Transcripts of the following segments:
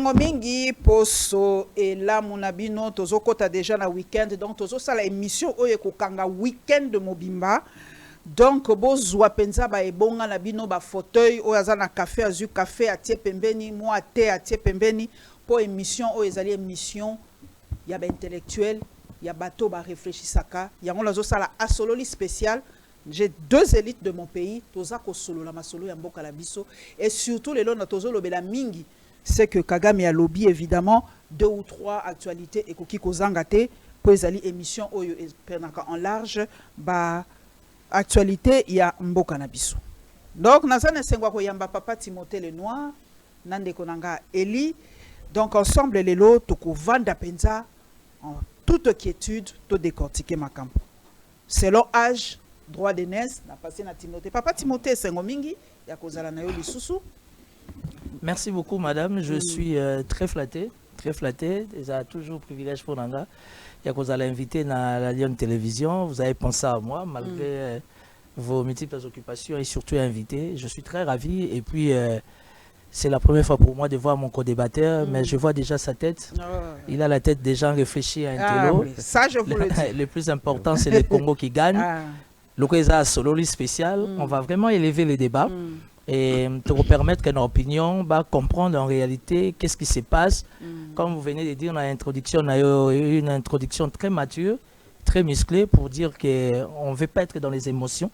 Sengo mingi poso et là mon abino tozo kota déjà na week-end donc tozo sala émission oye kokanga week-end de mobimba donc bozwa penza ba ebonga na bino ba fauteuil oyo aza na café azu café atie pembeni moi thé atie pembeni po émission oyo ezali émission ya ba intellectuel ya bato ba réfléchisaka yango nazo sala asololi spécial. J'ai deux élites de mon pays, toza ko solo la masolo ya mboka la biso et surtout les lona tozo lobela mingi, c'est que Kagame a lobby évidemment 2 ou 3 actualités et koki kozangate pour ezali émission oyo penaka en large ba actualité ya mboka na biso. Donc nazana sengwa ko yamba papa Timothée le Noir nande konanga Eli donc ensemble les lots toko vanda penza en toute quiétude to décortiquer ma campo. Selon âge droit d'aînesse na passé na Timothée. Papa Timothée Sengomingi, ya kozala na yo lisusu. Merci beaucoup madame, je suis très flatté, déjà toujours privilège pour Nanga. Ya kozala invité na la Lyon Télévision, vous avez pensé à moi malgré vos multiples occupations et surtout invité. Je suis très ravi et puis c'est la première fois pour moi de voir mon co-débatteur, mais je vois déjà sa tête. Il a la tête déjà réfléchie à un télo. Oui, ça je vous le dis. Le plus important c'est le Congo qui gagne. Le Kweza Sololi spécial, on va vraiment élever les débats et te permettre que nos opinions comprendre en réalité qu'est-ce qui se passe. Comme vous venez de dire dans l'introduction, on a eu une introduction très mature, très musclée pour dire qu'on ne veut pas être dans les émotions.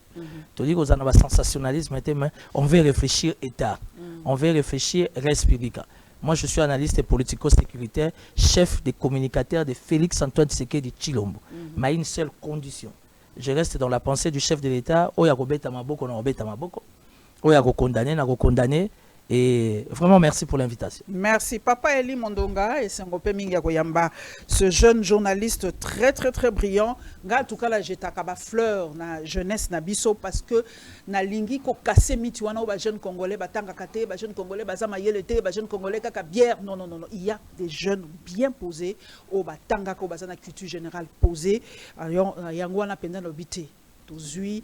Tu dis qu'on a un sensationnalisme, mais on veut réfléchir État, on veut réfléchir res publica. Moi, je suis analyste politico-sécuritaire, chef des communicateurs de Félix Antoine Tshisekedi Tshilombo. Mais à une seule condition. Je reste dans la pensée du chef de l'État. Oya kobeta maboko na kobeta maboko. Oya ko condamner na ko condamner. Et vraiment merci pour l'invitation. Merci Papa Eli Mondonga et Sengope Mingia Koyamba, ce jeune journaliste très brillant. En tout cas là j'ai takaba fleur na jeunesse na biso parce que na lingi ko cassé miti wana ba jeune congolais batanga kate ba jeune congolais bazama yelete ba jeune congolais kaka bière non il y a des jeunes bien posés au batanga ko bazana culture générale posée yango wana penda no bité tozui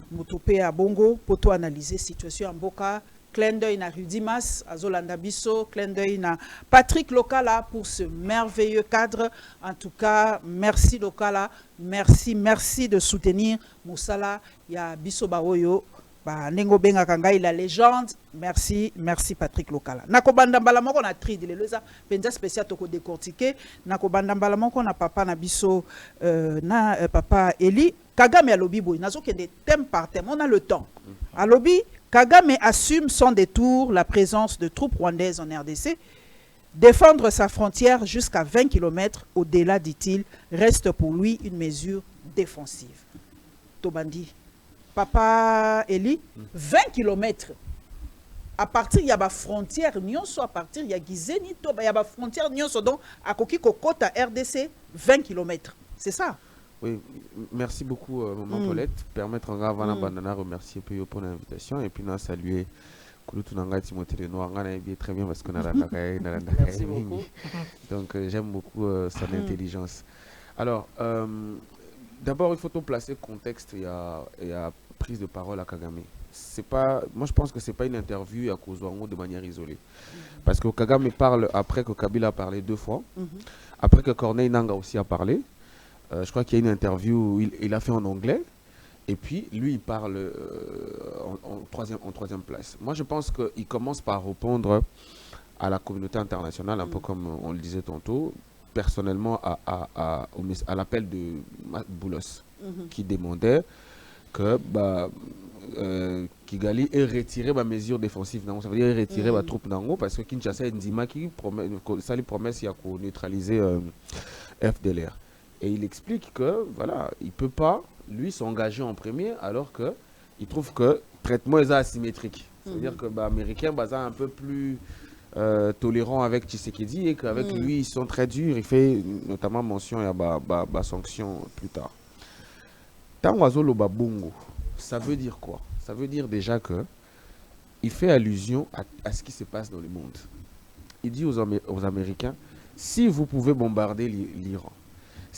motope à bongo poto analyser situation en mboka. Clin d'œil na Rudimas, Azolanda Bisso, clin d'œil na Patrick Lokala pour ce merveilleux cadre. En tout cas, merci Lokala, merci de soutenir Moussala, ya Bisso Baoyo, ba Nengo Benga Kangai, la légende. Merci Patrick Lokala. Nakobanda mbalamoko na tri de leza penza spécial toko décortiquer. Nakobanda mbalamoko na papa na Bisso papa Eli. Kagame a lobby boy, nazo kende thème par thème, on a le temps. A lobby Kagame assume sans détour la présence de troupes rwandaises en RDC. Défendre sa frontière jusqu'à 20 km au-delà, dit-il, reste pour lui une mesure défensive. Tobandi, Papa Eli, 20 km. À partir de la frontière, à partir de Gizeni, il y a la frontière, donc à Koki Kokota RDC, 20 km. C'est ça? Oui, merci beaucoup, Maman Paulette. Permettre en avant Bandana remercier pour l'invitation et puis nous saluer Kouloutounanga Timothée le Noir. On a bien très bien parce qu'on a la Merci beaucoup. Donc j'aime beaucoup son intelligence. Alors, d'abord il faut tout placer le contexte et à prise de parole à Kagame. Moi je pense que c'est pas une interview à Kozouango de manière isolée. Parce que Kagame parle après que Kabila a parlé 2 fois, après que Corneille Nangaa aussi a parlé. Je crois qu'il y a une interview où il a fait en anglais et puis lui il parle en troisième place. Moi je pense qu'il commence par répondre à la communauté internationale, un peu comme on le disait tantôt, personnellement à l'appel de Boulos qui demandait que Kigali ait retiré ma mesure défensive. Ça veut dire retirer ma troupe d'Ango parce que Kinshasa et Ndima qui ça lui promet qu'il y a neutraliser FDLR. Et il explique que voilà, il ne peut pas, lui, s'engager en premier alors qu'il trouve que le traitement est asymétrique. C'est-à-dire que les Américains sont un peu plus tolérants avec Tshisekedi et qu'avec lui, ils sont très durs. Il fait notamment mention à la sanction plus tard. Tangwazolo Babungo, ça veut dire quoi? Ça veut dire déjà qu'il fait allusion à ce qui se passe dans le monde. Il dit aux Américains, si vous pouvez bombarder l'Iran,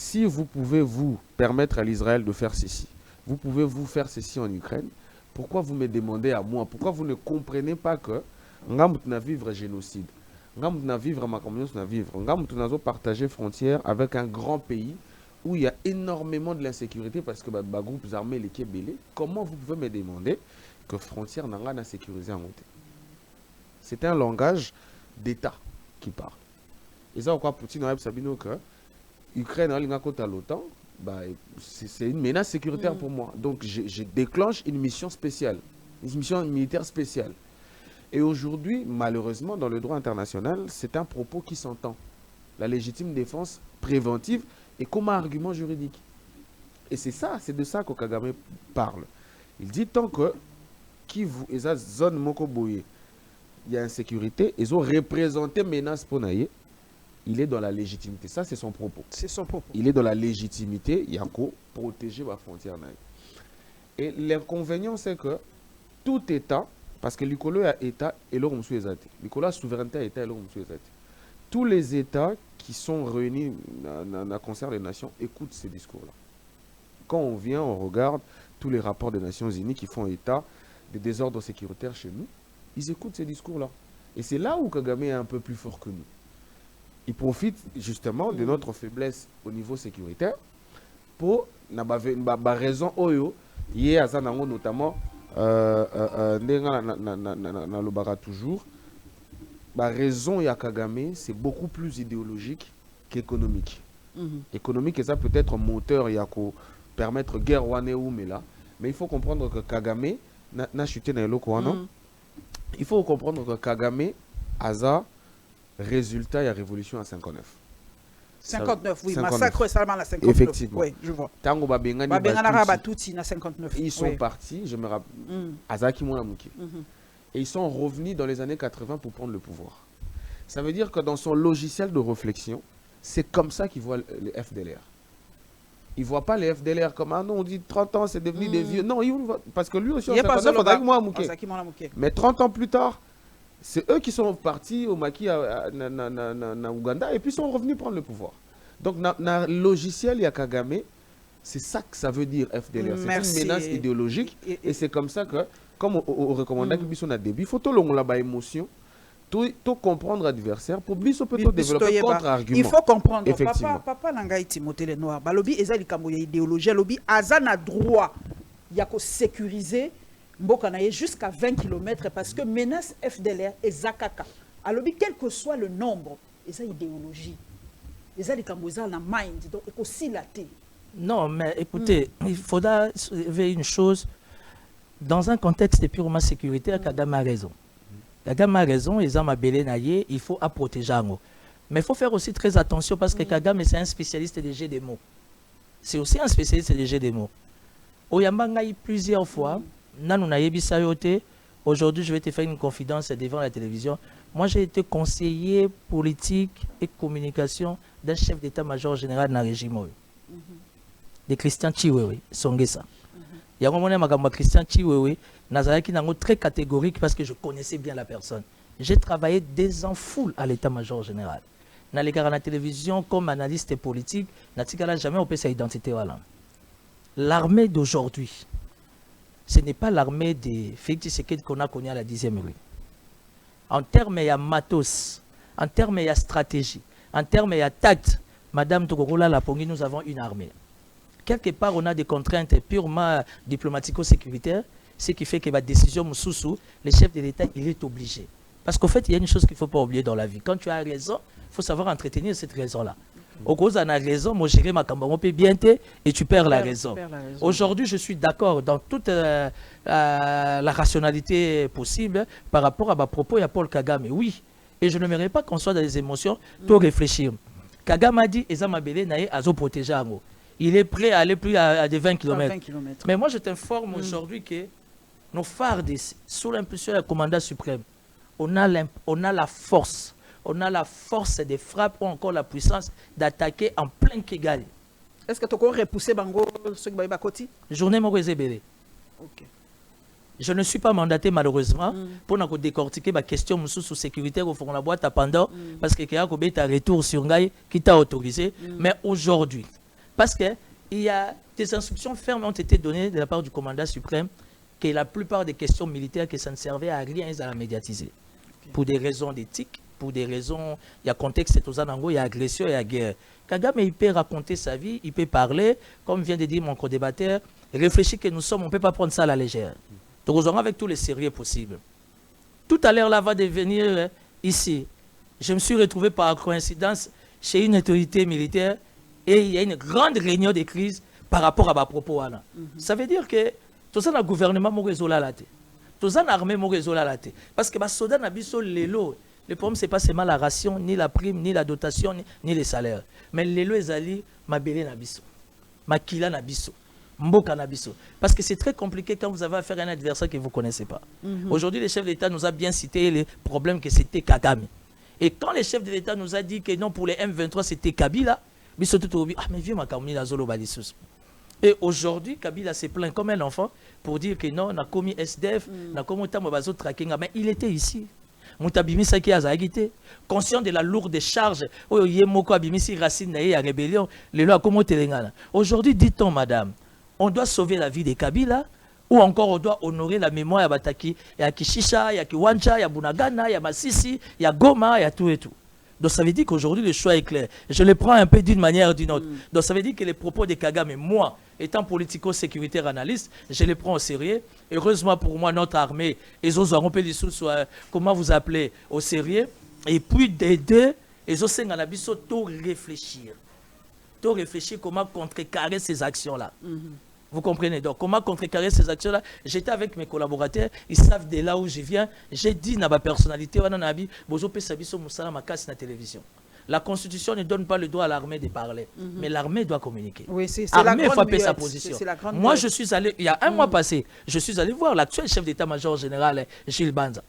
si vous pouvez vous permettre à l'Israël de faire ceci, vous pouvez vous faire ceci en Ukraine, pourquoi vous me demandez à moi? Pourquoi vous ne comprenez pas que nous vivre un génocide? Ngam na vivre ma communauté na vivre. Ngam na partager frontière avec un grand pays où il y a énormément de l'insécurité parce que les groupes armés les Kébélés. Comment vous pouvez me demander que frontière n'a rien à sécuriser en côté? C'est un langage d'État qui parle. Et ça, pourquoi Poutine a dit que l'Ukraine a l'OTAN, c'est une menace sécuritaire pour moi. Donc, je déclenche une mission spéciale, une mission militaire spéciale. Et aujourd'hui, malheureusement, dans le droit international, c'est un propos qui s'entend. La légitime défense préventive est comme un argument juridique. Et c'est ça, c'est de ça que Kagame parle. Il dit tant que la zone Mokoboye, il y a insécurité, ils ont représenté menace pour Naye, il est dans la légitimité. Ça, c'est son propos. C'est son propos. Il est dans la légitimité, il y a qu'à protéger la frontière Naye. Et l'inconvénient, c'est que tout État, parce que l'Écolo a État et l'Europe monsieur État. L'Écolo a souveraineté à État et l'Europe monsieur État. Tous les États qui sont réunis dans le concert des Nations écoutent ces discours-là. Quand on vient, on regarde tous les rapports des Nations Unies qui font état des désordres sécuritaires chez nous, ils écoutent ces discours-là. Et c'est là où Kagame est un peu plus fort que nous. Il profite justement de notre faiblesse au niveau sécuritaire pour la raison oyo hier notamment toujours la raison ya Kagame c'est beaucoup plus idéologique qu'économique. Économique et ça peut être un moteur ya ko permettre guerre wane ou mais il faut comprendre que Kagame n'a chuté dans le coin non. Il faut comprendre que Kagame a résultat de la révolution en 59. 59, oui, 59. massacre seulement la 59. Effectivement. Oui, je vois. Tango Babengani Batouti na 59. Ils sont partis, je me rappelle, Azaki Mounamuki. Et ils sont revenus dans les années 80 pour prendre le pouvoir. Ça veut dire que dans son logiciel de réflexion, c'est comme ça qu'ils voient les FDLR. Ils ne voient pas les FDLR comme ah non, on dit 30 ans, c'est devenu des vieux. Non, parce que lui aussi, on mais 30 ans plus tard, c'est eux qui sont partis au maquis à Ouganda et puis sont revenus prendre le pouvoir. Donc, dans le logiciel Yakagame, c'est ça que ça veut dire FDLR. C'est une menace idéologique et c'est comme ça que, comme on recommande que son début, il faut tout la émotion, tout comprendre l'adversaire pour bien peut développer contre-argument. Il faut comprendre. Papa Nangaï Timothée le Noir, balobi ezali kambo ya idéologie, lobi azana droit yako sécuriser Mbokanaye jusqu'à 20 km parce que menace FDLR et Zakaka. Alors, quel que soit le nombre, et ça idéologie. Et ça, les Cambodgiens, la mind, donc il faut aussi la thé. Non, mais écoutez, il faudra soulever une chose. Dans un contexte purement sécuritaire, Kagame a raison. Kagame a raison, ils ont appelé Naye, il faut protéger. Mais il faut faire aussi très attention parce que Kagame, c'est un spécialiste des jeux de mots. C'est aussi un spécialiste des jeux de mots. Oyambangaï plusieurs fois. Aujourd'hui, je vais te faire une confidence devant la télévision. Moi, j'ai été conseiller politique et communication d'un chef d'état-major général dans le régime de Christian Chiwewe, Songesa. Il y a un moment Christian Chiwewe, qui est très catégorique parce que je connaissais bien la personne. J'ai travaillé des ans full à l'état-major général. Dans la télévision, comme analyste politique, je n'ai jamais opéré sa identité. L'armée d'aujourd'hui, ce n'est pas l'armée de Félix Tshisekedi qu'on a connue à la 10e rue. En termes de matos, en termes de stratégie, en termes de tact, Madame Tokorola Lapongi, nous avons une armée. Quelque part, on a des contraintes purement diplomatico-sécuritaires, ce qui fait que la décision Moussoussou, le chef de l'État, il est obligé. Parce qu'en fait, il y a une chose qu'il ne faut pas oublier dans la vie. Quand tu as raison, il faut savoir entretenir cette raison-là. Au gros, on a raison, moi j'ai ma campagne, on peut bien et tu perds la raison. Aujourd'hui, je suis d'accord dans toute la rationalité possible par rapport à ma propos et à Paul Kagame. Oui, et je ne n'aimerais pas qu'on soit dans les émotions, tout réfléchir. Kagame a dit, il est prêt à aller plus à des 20 km. Mais moi, je t'informe aujourd'hui que nos phares, sous l'impulsion du commandant suprême, on a la force. On a la force de frappe ou encore la puissance d'attaquer en plein Kigali. Est-ce que tu as repoussé Bango ce qui est côté? Journée Morézébélé. Ok. Je ne suis pas mandaté malheureusement pour nous décortiquer ma question sous sécurité au fond de la boîte à pendant parce que Kéa Kobe est un retour sur Ngaï qui t'a autorisé. Mais aujourd'hui, parce qu'il y a des instructions fermes ont été données de la part du commandant suprême que la plupart des questions militaires que ça ne servait à rien, ils allaient médiatiser. Pour des raisons d'éthique, pour des raisons, il y a contexte, il y a agression, il y a guerre. Kagame, il peut raconter sa vie, il peut parler, comme vient de dire mon co-débatteur, réfléchir que nous sommes, on ne peut pas prendre ça à la légère. Donc, nous aurons avec tous les sérieux possibles. Tout à l'heure, là, va devenir ici. Je me suis retrouvé par coïncidence chez une autorité militaire et il y a une grande réunion de crise par rapport à ma propos. Ça veut dire que tout ça, le gouvernement, mon réseau là, tout ça, l'armée, mon réseau là, parce que les soldats n'ont pas l'élo. Le problème, ce n'est pas seulement la ration, ni la prime, ni la dotation, ni les salaires. Mais l'élo, ils allaient m'abéler nabiso, makila nabiso. Mboka nabiso. Parce que c'est très compliqué quand vous avez affaire à un adversaire que vous ne connaissez pas. Aujourd'hui, le chef de l'État nous a bien cité les problèmes que c'était Kagame. Et quand le chef de l'État nous a dit que non, pour les M23, c'était Kabila, mais viens, ma Kamina Zolo Balissus. Et aujourd'hui, Kabila s'est plaint comme un enfant pour dire que non, on a commis SDF, on a commis Tamobazo tracking. Mais il était ici. Moutabimisa qui a zaguité, conscient de la lourde charge, Yemoko Abimisi Racine Naye à rébellion, les lois comme Telengana. Aujourd'hui, dit-on, madame, on doit sauver la vie de Kabila, ou encore on doit honorer la mémoire de Bataki, il y a Kishisha, il y a Kiwanja, il y a Bunagana, il y a Massissi, il y a Goma, il y a tout et tout. Donc ça veut dire qu'aujourd'hui le choix est clair. Je le prends un peu d'une manière ou d'une autre. Donc ça veut dire que les propos de Kagame, moi, étant politico-sécuritaire analyste, je les prends au sérieux. Heureusement pour moi, notre armée, ils ont peu les sous, comment vous appelez, au sérieux. Et puis des deux, ils ont tout réfléchir. Tout réfléchir comment contrecarrer ces actions-là. Vous comprenez? Donc, comment contrecarrer ces actions-là? J'étais avec mes collaborateurs, ils savent de là où je viens. J'ai dit dans ma personnalité, la télévision. La Constitution ne donne pas le droit à l'armée de parler, mais l'armée doit communiquer. Oui, c'est l'armée doit faire sa position. Moi, muette. je suis allé, il y a un mois passé, je suis allé voir l'actuel chef d'état-major général, Gilles Banza.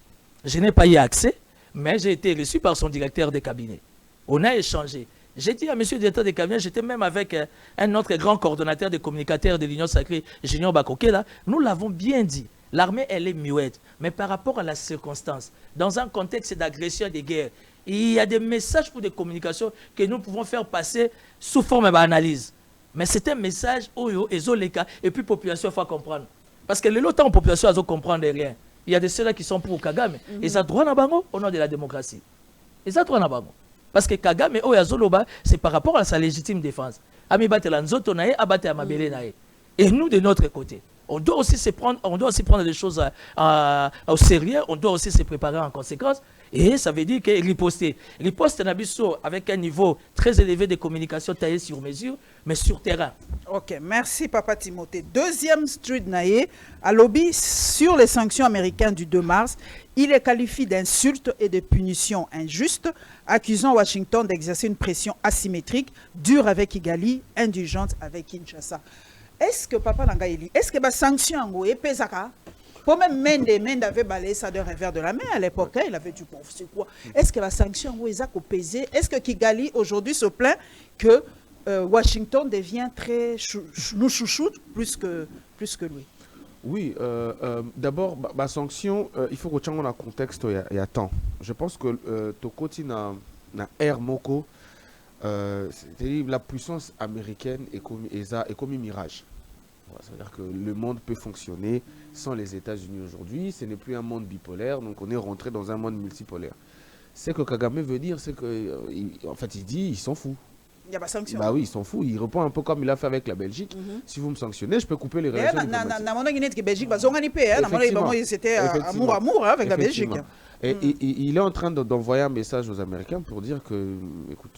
Je n'ai pas eu accès, mais j'ai été reçu par son directeur de cabinet. On a échangé. J'ai dit à M. le directeur de cabinet, j'étais même avec un autre grand coordonnateur des communicateurs de l'Union sacrée, Junior Bakokela. Nous l'avons bien dit. L'armée, elle est muette. Mais par rapport à la circonstance, dans un contexte d'agression et de guerre, il y a des messages pour des communications que nous pouvons faire passer sous forme d'analyse. Mais c'est un message où et puis la population, il faut comprendre. Parce que le temps, la population, elle ne comprend rien. Il y a des ceux-là qui sont pour Kagame. Et ça droit au nom de la démocratie. Et ça droit parce que Kagame, c'est par rapport à sa légitime défense. Et nous, de notre côté, on doit aussi prendre les choses au sérieux, on doit aussi se préparer en conséquence. Et ça veut dire que riposter. Riposte avec un niveau très élevé de communication taillé sur mesure, mais sur terrain. Ok, merci Papa Timothée. Deuxième street naïe, à lobby sur les sanctions américaines du 2 mars, il est qualifié d'insulte et de punition injuste, accusant Washington d'exercer une pression asymétrique, dure avec Kigali, indulgente avec Kinshasa. Est-ce que Papa Nangaïli, est-ce que la sanction en est pesaka? Pour même Mende avait balayé ça d'un revers de la main à l'époque, il avait du bon, c'est quoi? Est-ce que la sanction est pesée? Est-ce que Kigali aujourd'hui se plaint que Washington devient très chouchoute plus que lui? Oui, d'abord, la sanction, il faut que tu aies un contexte il y a temps. Je pense que Tokoti na Air Moko, c'est-à-dire la puissance américaine est comme un mirage. Ça veut dire que le monde peut fonctionner sans les États-Unis aujourd'hui. Ce n'est plus un monde bipolaire, donc on est rentré dans un monde multipolaire. Ce que Kagame veut dire, c'est qu'en fait, il dit, il s'en fout. Il n'y a pas de sanction. Bah oui, il s'en fout. Il répond un peu comme il a fait avec la Belgique. Si vous me sanctionnez, je peux couper les relations diplomatiques. C'était amour avec la Belgique. Et il est en train d'envoyer un message aux Américains pour dire que, écoute,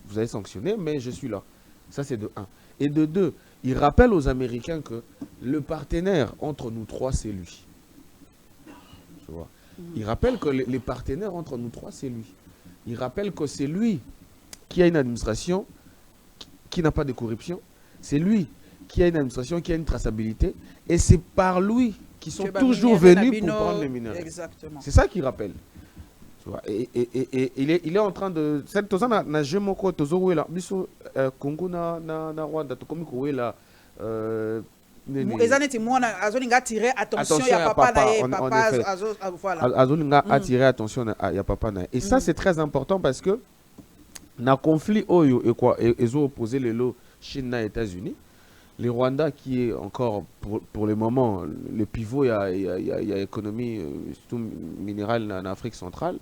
vous avez sanctionné, mais je suis là. Ça, c'est de 1. Et de 2, il rappelle aux Américains que le partenaire entre nous trois, c'est lui. Tu vois. Il rappelle que les partenaires entre nous trois, c'est lui. Il rappelle que c'est lui qui a une administration qui n'a pas de corruption. C'est lui qui a une administration qui a une traçabilité. Et c'est par lui qu'ils sont toujours venus pour prendre les minéraux. C'est ça qu'il rappelle. Tu vois. Et il est en train de... Cette chose na je moko tozo wela biso Congo na Rwanda to komi ko wela ezaneti mwana azolinga attirer attention ya papa na papa voilà azolinga attirer attention ya papa na. Et ça c'est très important parce que na conflit oyo et quoi ils ont opposé les lots Chine et États-Unis. Les Rwanda qui est encore pour le moment le pivot il y a économie surtout minérale en Afrique centrale.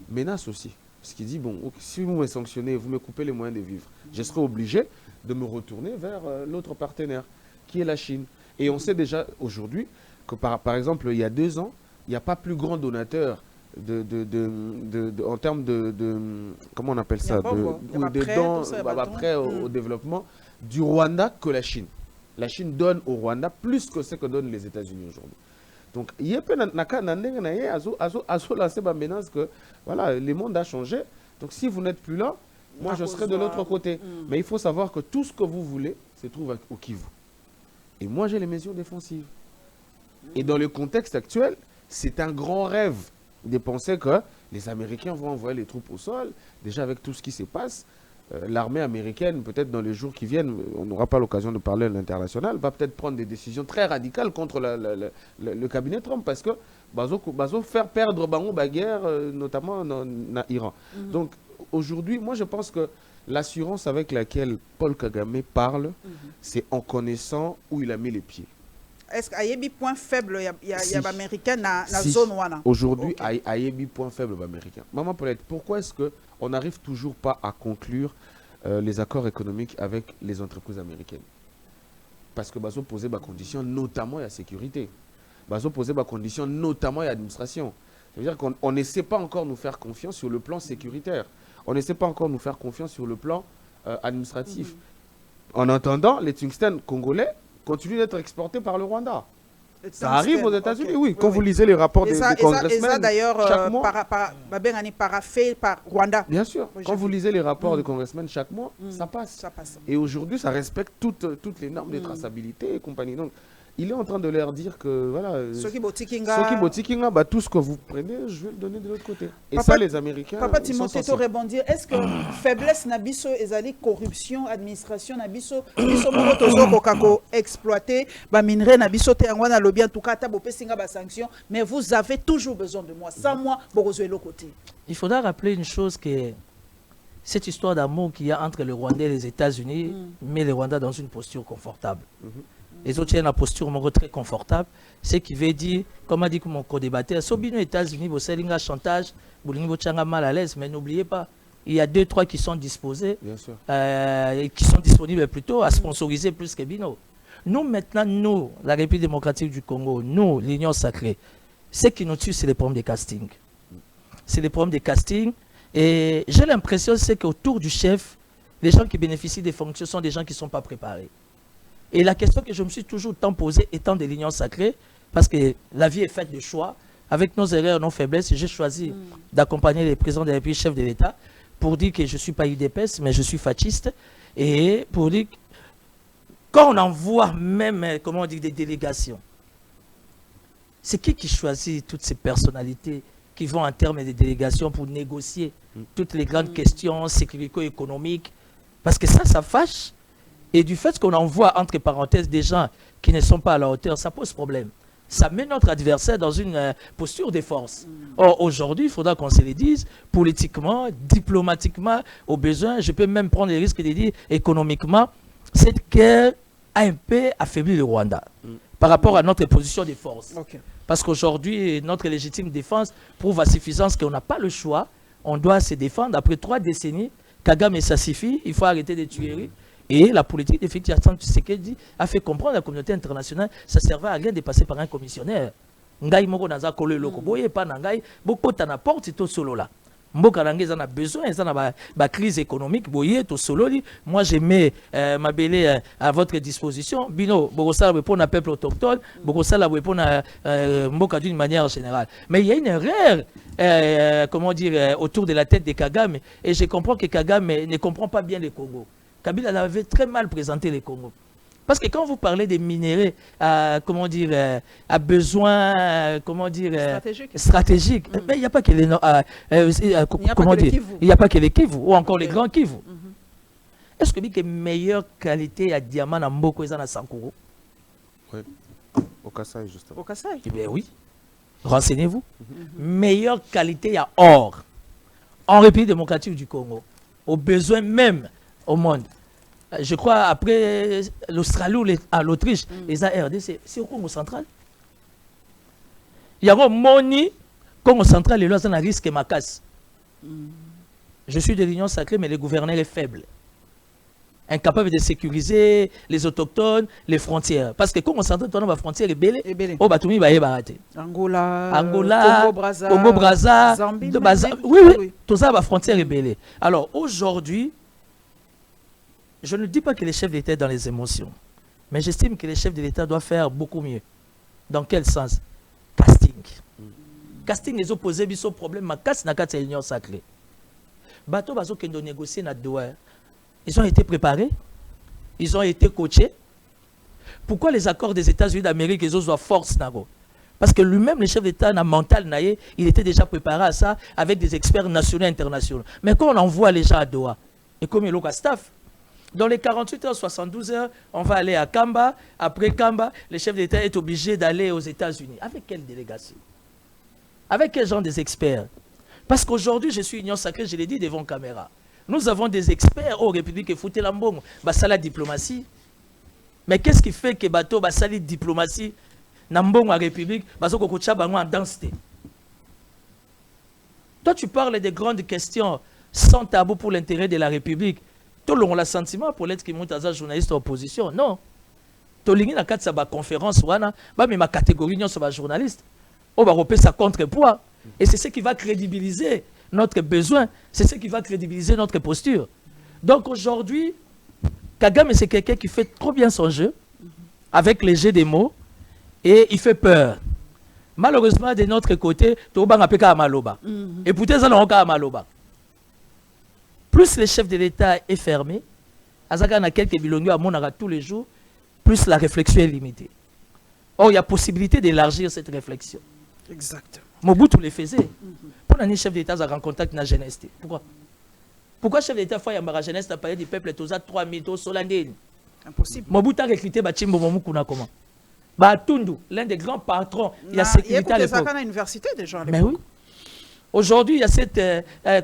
menace aussi. Parce qu'il dit, bon, si vous me sanctionnez, vous me coupez les moyens de vivre, je serai obligé de me retourner vers l'autre partenaire, qui est la Chine. Et on sait déjà aujourd'hui que, par exemple, il y a 2 ans, il n'y a pas plus grand donateur en termes de comment on appelle ça, prêt au développement du Rwanda que la Chine. La Chine donne au Rwanda plus que ce que donnent les États-Unis aujourd'hui. Donc, il y a lancé ma menace que voilà, le monde a changé. Donc, si vous n'êtes plus là, moi, je serai de l'autre côté. Mais il faut savoir que tout ce que vous voulez se trouve au Kivu. Et moi, j'ai les mesures défensives. Et dans le contexte actuel, c'est un grand rêve de penser que les Américains vont envoyer les troupes au sol. Déjà, avec tout ce qui se passe, l'armée américaine, peut-être dans les jours qui viennent, on n'aura pas l'occasion de parler à l'international, va peut-être prendre des décisions très radicales contre le cabinet Trump, parce que bazo faire perdre la guerre, notamment en Iran. Donc aujourd'hui, moi je pense que l'assurance avec laquelle Paul Kagame parle, c'est en connaissant où il a mis les pieds. Est-ce qu'il y a des points faibles il y a américain dans la zone wana? Aujourd'hui, il y a des points faibles américains. Maman Paulette, pourquoi est-ce qu'on n'arrive toujours pas à conclure les accords économiques avec les entreprises américaines? Parce que bazo poser des conditions, notamment la sécurité. Bazo poser des conditions, notamment l'administration. Ça veut dire qu'on ne sait pas encore nous faire confiance sur le plan sécuritaire. On ne sait pas encore nous faire confiance sur le plan administratif. En attendant, les tungstènes congolais continue d'être exporté par le Rwanda. Ça arrive aux États-Unis, oui. Quand vous lisez les rapports des congressmen chaque mois. Paraffé par Rwanda. Bien sûr. Quand vous lisez les rapports des congressmen chaque mois, ça passe. Et aujourd'hui, ça respecte toutes les normes de traçabilité et compagnie. Donc, il est en train de leur dire que voilà, ceux qui botikinga, tout ce que vous prenez, je vais le donner de l'autre côté. Et ça, les Américains. Papa Timothée, tu rebondir. Est-ce que faiblesse nabiso ezali corruption, administration nabiso, biso moko tozo kako exploiter, ba minerai nabiso te ngwana lobby en tout cas ta bopesinga ba sanction, mais vous avez toujours besoin de moi. Sans moi, bokozwe l'autre côté. Il faudra rappeler une chose que cette histoire d'amour qu'il y a entre le Rwanda et les États-Unis met le Rwanda dans une posture confortable. Les autres, il y a une posture très confortable. Ce qui veut dire, comme a dit mon co-débatteur, si aux États-Unis, vous avez un chantage, vous avez mal à l'aise, mais n'oubliez pas, il y a 2-3 qui sont disposés, qui sont disponibles plutôt à sponsoriser plus que Bino. Nous, maintenant, nous, la République démocratique du Congo, nous, l'Union sacrée, ce qui nous tue, c'est les problèmes de casting. C'est les problèmes de casting. Et j'ai l'impression qu'autour du chef, les gens qui bénéficient des fonctions sont des gens qui ne sont pas préparés. Et la question que je me suis toujours tant posée, étant de l'Union sacrée, parce que la vie est faite de choix, avec nos erreurs, nos faiblesses, j'ai choisi d'accompagner les présidents de la République, chefs de l'État, pour dire que je ne suis pas UDPS, mais je suis fasciste, et pour dire que quand on envoie même, comment on dit, des délégations, c'est qui choisit toutes ces personnalités qui vont en termes de délégations pour négocier toutes les grandes questions sécurito-économiques? Parce que ça fâche. Et du fait qu'on envoie, entre parenthèses, des gens qui ne sont pas à la hauteur, ça pose problème. Ça met notre adversaire dans une posture de force. Or, aujourd'hui, il faudra qu'on se le dise, politiquement, diplomatiquement, au besoin, je peux même prendre le risque de dire économiquement, cette guerre a un peu affaibli le Rwanda par rapport à notre position de force. Parce qu'aujourd'hui, notre légitime défense prouve à suffisance qu'on n'a pas le choix. On doit se défendre. Après 3 décennies, Kagame, ça suffit, il faut arrêter de tuer. Et la politique de Félix Tshisekedi a fait comprendre à la communauté internationale ça ne servait à rien de passer par un commissionnaire. Ngai moko naza kolo loko boye pa ngai boko tana porte to solo là. Mboka nangé en a besoin, ils en a ba crise économique boye to solo li. Moi je mets ma belé à votre disposition. Bino boko sala pour un peuple autochtone, boko sala pour mboka d'une manière générale. Mais il y a une erreur comment dire autour de la tête de Kagame et je comprends que Kagame ne comprend pas bien le Congo. Kabila avait très mal présenté les Congo. Parce que quand vous parlez des minéraux, comment dire, à besoin, comment dire, stratégique, mais il n'y a pas que les, comment dire, il n'y a pas que les Kivu ou encore les grands Kivu. Est-ce que la meilleure qualité à diamant à Mboko est à Sankoro? Oui, au Kassai justement. Au Kassai? Eh bien oui, renseignez-vous. Meilleure qualité à or en République démocratique du Congo, au besoin même au monde. Je crois après l'Australie ou l'Autriche, les RDC, c'est au Congo central. Il y a un moni, Congo central, et là, ça n'a risque ma casse. Je suis de l'Union sacrée, mais le gouverneur est faible. Incapable de sécuriser les autochtones, les frontières. Parce que quand on s'entend dans la frontière, les belés, oh, bah, tout le monde va barater. Angola, Congo Brazza, Zambie, oui, tout ça, la frontière est belée. Alors aujourd'hui, je ne dis pas que les chefs d'État sont dans les émotions, mais j'estime que les chefs de l'État doivent faire beaucoup mieux. Dans quel sens? Casting. Casting, les opposés, ils ont problème, mais casse n'a qu'à l'Union sacrée. Bateau, bateau, qui ont négocié na Doha. Ils ont été préparés, ils ont été coachés. Pourquoi les accords des États-Unis d'Amérique, ils ont force? Parce que lui-même, le chef d'État, mental, il était déjà préparé à ça avec des experts nationaux et internationaux. Mais quand on envoie les gens à Doha, et comme il y a staff, dans les 48 heures, 72 heures, on va aller à Kamba. Après Kamba, le chef d'État est obligé d'aller aux États-Unis. Avec quelle délégation? Avec quel genre des experts? Parce qu'aujourd'hui, je suis Union sacrée, je l'ai dit devant caméra. Nous avons des experts aux Républiques et Fouté Lambong, c'est la diplomatie. Mais qu'est-ce qui fait que bateau c'est la diplomatie Nambong à République, parce que Kocha Bango en densité. Toi tu parles des grandes questions sans tabou pour l'intérêt de la République. Tout le monde a le sentiment pour l'être qui monte à un journaliste opposition. Non. Tout le monde a sa conférence mais ma catégorie non sur ma journaliste. On va repérer sa contrepoids et c'est ce qui va crédibiliser notre besoin, c'est ce qui va crédibiliser notre posture. Donc aujourd'hui, Kagame, c'est quelqu'un qui fait trop bien son jeu, avec les jeux des mots, et il fait peur. Malheureusement, de notre côté, et pourtant, ça n'a Maloba. Plus le chef de l'État est fermé, Azaka na quelques bilongo à Monara tous les jours, plus la réflexion est limitée. Or, il y a possibilité d'élargir cette réflexion. Exactement. Mobutu le faisait. Pourquoi un chef d'État a en contact avec la jeunesse? Pourquoi? Pourquoi chef d'État fait la jeunesse a parlé du peuple tous à 3000 taux solandés? Impossible. Mobutu a recruté Bachimbo Momukuna comment? Batundu, l'un des grands patrons de la sécurité à l'époque. Il y a l'université déjà à l'époque. Mais oui. Aujourd'hui, il y a cette,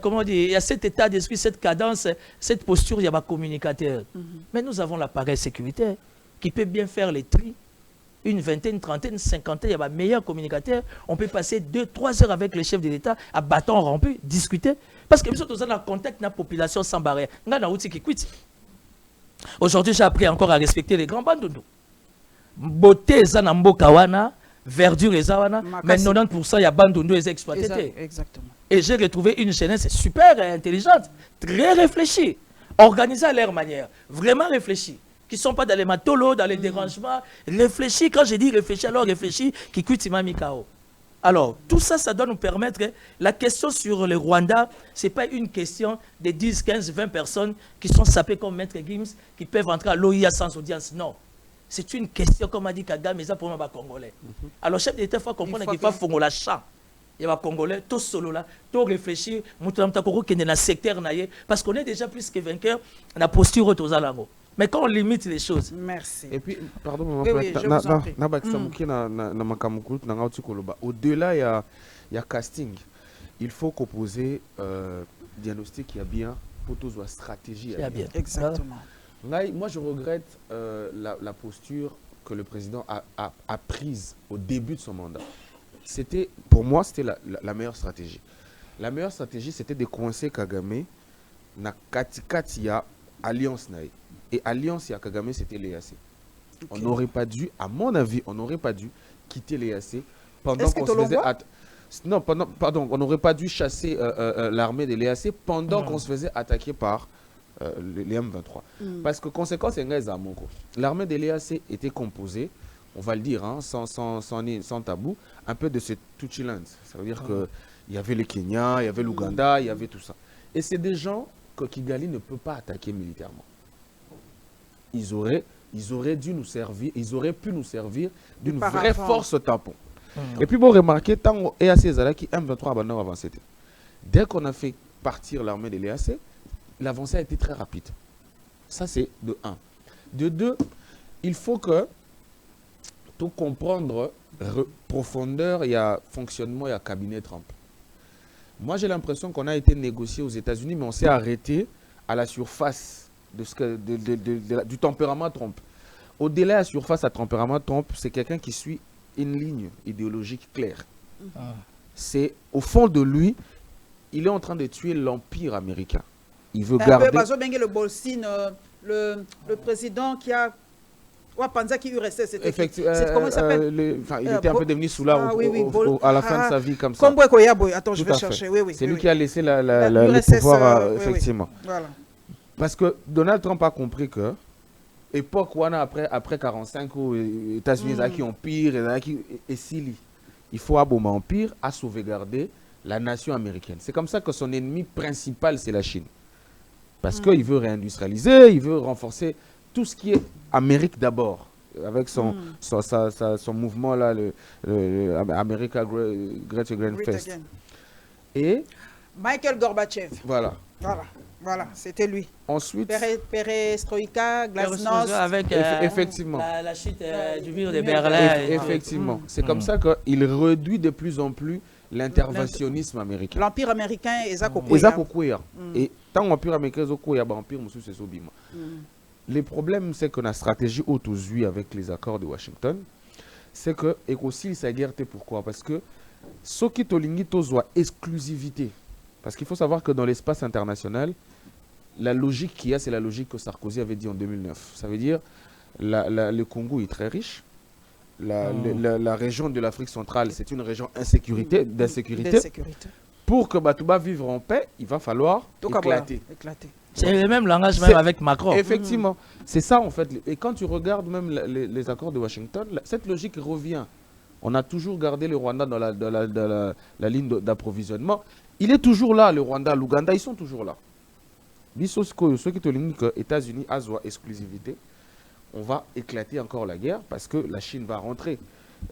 comment dire, il y a cet état d'esprit, cette cadence, cette posture, il y a un communicateur. Mais nous avons l'appareil sécuritaire qui peut bien faire les tris. Une vingtaine, trentaine, cinquantaine, il y a un meilleur communicateur. On peut passer 2-3 heures avec le chef de l'État à bâton rompu, discuter. Parce que nous sommes dans le contact de la population sans barrière. Aujourd'hui, j'ai appris encore à respecter les grands bandounou. Beauté, Zanambo Kawana, verdure et Zawana, mais 90% il y a bandounou et exploité. Exactement. Et j'ai retrouvé une jeunesse super intelligente, très réfléchie, organisée à leur manière, vraiment réfléchie. Qui ne sont pas dans les matolos, dans les dérangements. Réfléchis, quand je dis réfléchis, alors réfléchis, qui quitte Mamikao. Alors, tout ça, ça doit nous permettre. La question sur le Rwanda, ce n'est pas une question de 10, 15, 20 personnes qui sont sapées comme Maître Gims, qui peuvent entrer à l'OIA sans audience. Non. C'est une question, comme a dit Kagame, mais ça pour moi, Congolais. Alors, chef d'État, il faut comprendre qu'il faut faire la champ. Il y a des Congolais, tout solo là, tout réfléchir, parce qu'on est déjà plus que vainqueur dans la posture aux Alango. Mais quand on limite les choses. Merci. Et puis, pardon, au-delà, il y a casting. Il faut composer diagnostic qui a bien pour tous la stratégie. Bien. Exactement. Moi, je regrette la posture que le président a prise au début de son mandat. Pour moi, c'était la meilleure stratégie. La meilleure stratégie, c'était de coincer Kagame na Katia Alliance Naï. Et Alliance et Kagame, c'était l'EAC. Okay. On n'aurait pas dû, à mon avis, on n'aurait pas dû quitter l'EAC pendant qu'on se faisait... Non, pardon, on n'aurait pas dû chasser l'armée de l'EAC pendant qu'on se faisait attaquer par les M23. Parce que, conséquence, c'est l'armée de l'EAC était composée, on va le dire, hein, sans tabou, un peu de ce Tuchiland. Ça veut dire qu'il y avait le Kenya, il y avait l'Ouganda, il y avait tout ça. Et c'est des gens que Kigali ne peut pas attaquer militairement. Ils auraient dû nous servir, ils auraient pu nous servir d'une vraie force tampon. Et puis, bon, remarquez, tant EAC Zalaki M23 a avancé. Dès qu'on a fait partir l'armée de l'EAC, l'avancée a été très rapide. Ça, c'est de 1. De 2, il faut que tout comprendre profondeur, il y a fonctionnement, il y a cabinet Trump. Moi, j'ai l'impression qu'on a été négocié aux États-Unis, mais on s'est arrêté à la surface du tempérament Trump. Au-delà de la surface à tempérament Trump, c'est quelqu'un qui suit une ligne idéologique claire. C'est au fond de lui, il est en train de tuer l'empire américain. Il veut garder... Le Bolsin, le président qui a... Panza qui URSS, c'était comment il s'appelle? Il était un peu devenu soulard à la fin de sa vie comme ça. Attends, je vais chercher. C'est lui qui a laissé le pouvoir, effectivement. Voilà. Parce que Donald Trump a compris que époque après 45 aux États-Unis qui empire et s'il il faut abomber empire à sauvegarder la nation américaine. C'est comme ça que son ennemi principal c'est la Chine. Parce qu'il veut réindustrialiser, il veut renforcer tout ce qui est Amérique d'abord, avec son mouvement là, le America Great Again Fest. Et Michael Gorbatchev. Voilà, c'était lui. Ensuite, Perestroïka, Glasnost. Avec effectivement. La chute du mur de Berlin. Effectivement. C'est comme ça qu'il réduit de plus en plus l'interventionnisme américain. L'empire américain est Et tant l'empire américain est l'empire c'est Sobima. Le problème, c'est que la stratégie autosue avec les accords de Washington, c'est que, et aussi, ça guerre, pourquoi? Parce que ce qui est exclusivité. Parce qu'il faut savoir que dans l'espace international, la logique qu'il y a, c'est la logique que Sarkozy avait dit en 2009. Ça veut dire le Congo est très riche. La région de l'Afrique centrale, c'est une région d'insécurité. Pour que Batouba vive en paix, il va falloir éclater. C'est le même langage même avec Macron. Effectivement. C'est ça en fait. Et quand tu regardes même les accords de Washington, cette logique revient. On a toujours gardé le Rwanda dans la ligne d'approvisionnement. Il est toujours là, le Rwanda, l'Ouganda, ils sont toujours là. Ceux qui te disent que les États-Unis ont exclusivité, on va éclater encore la guerre parce que la Chine va rentrer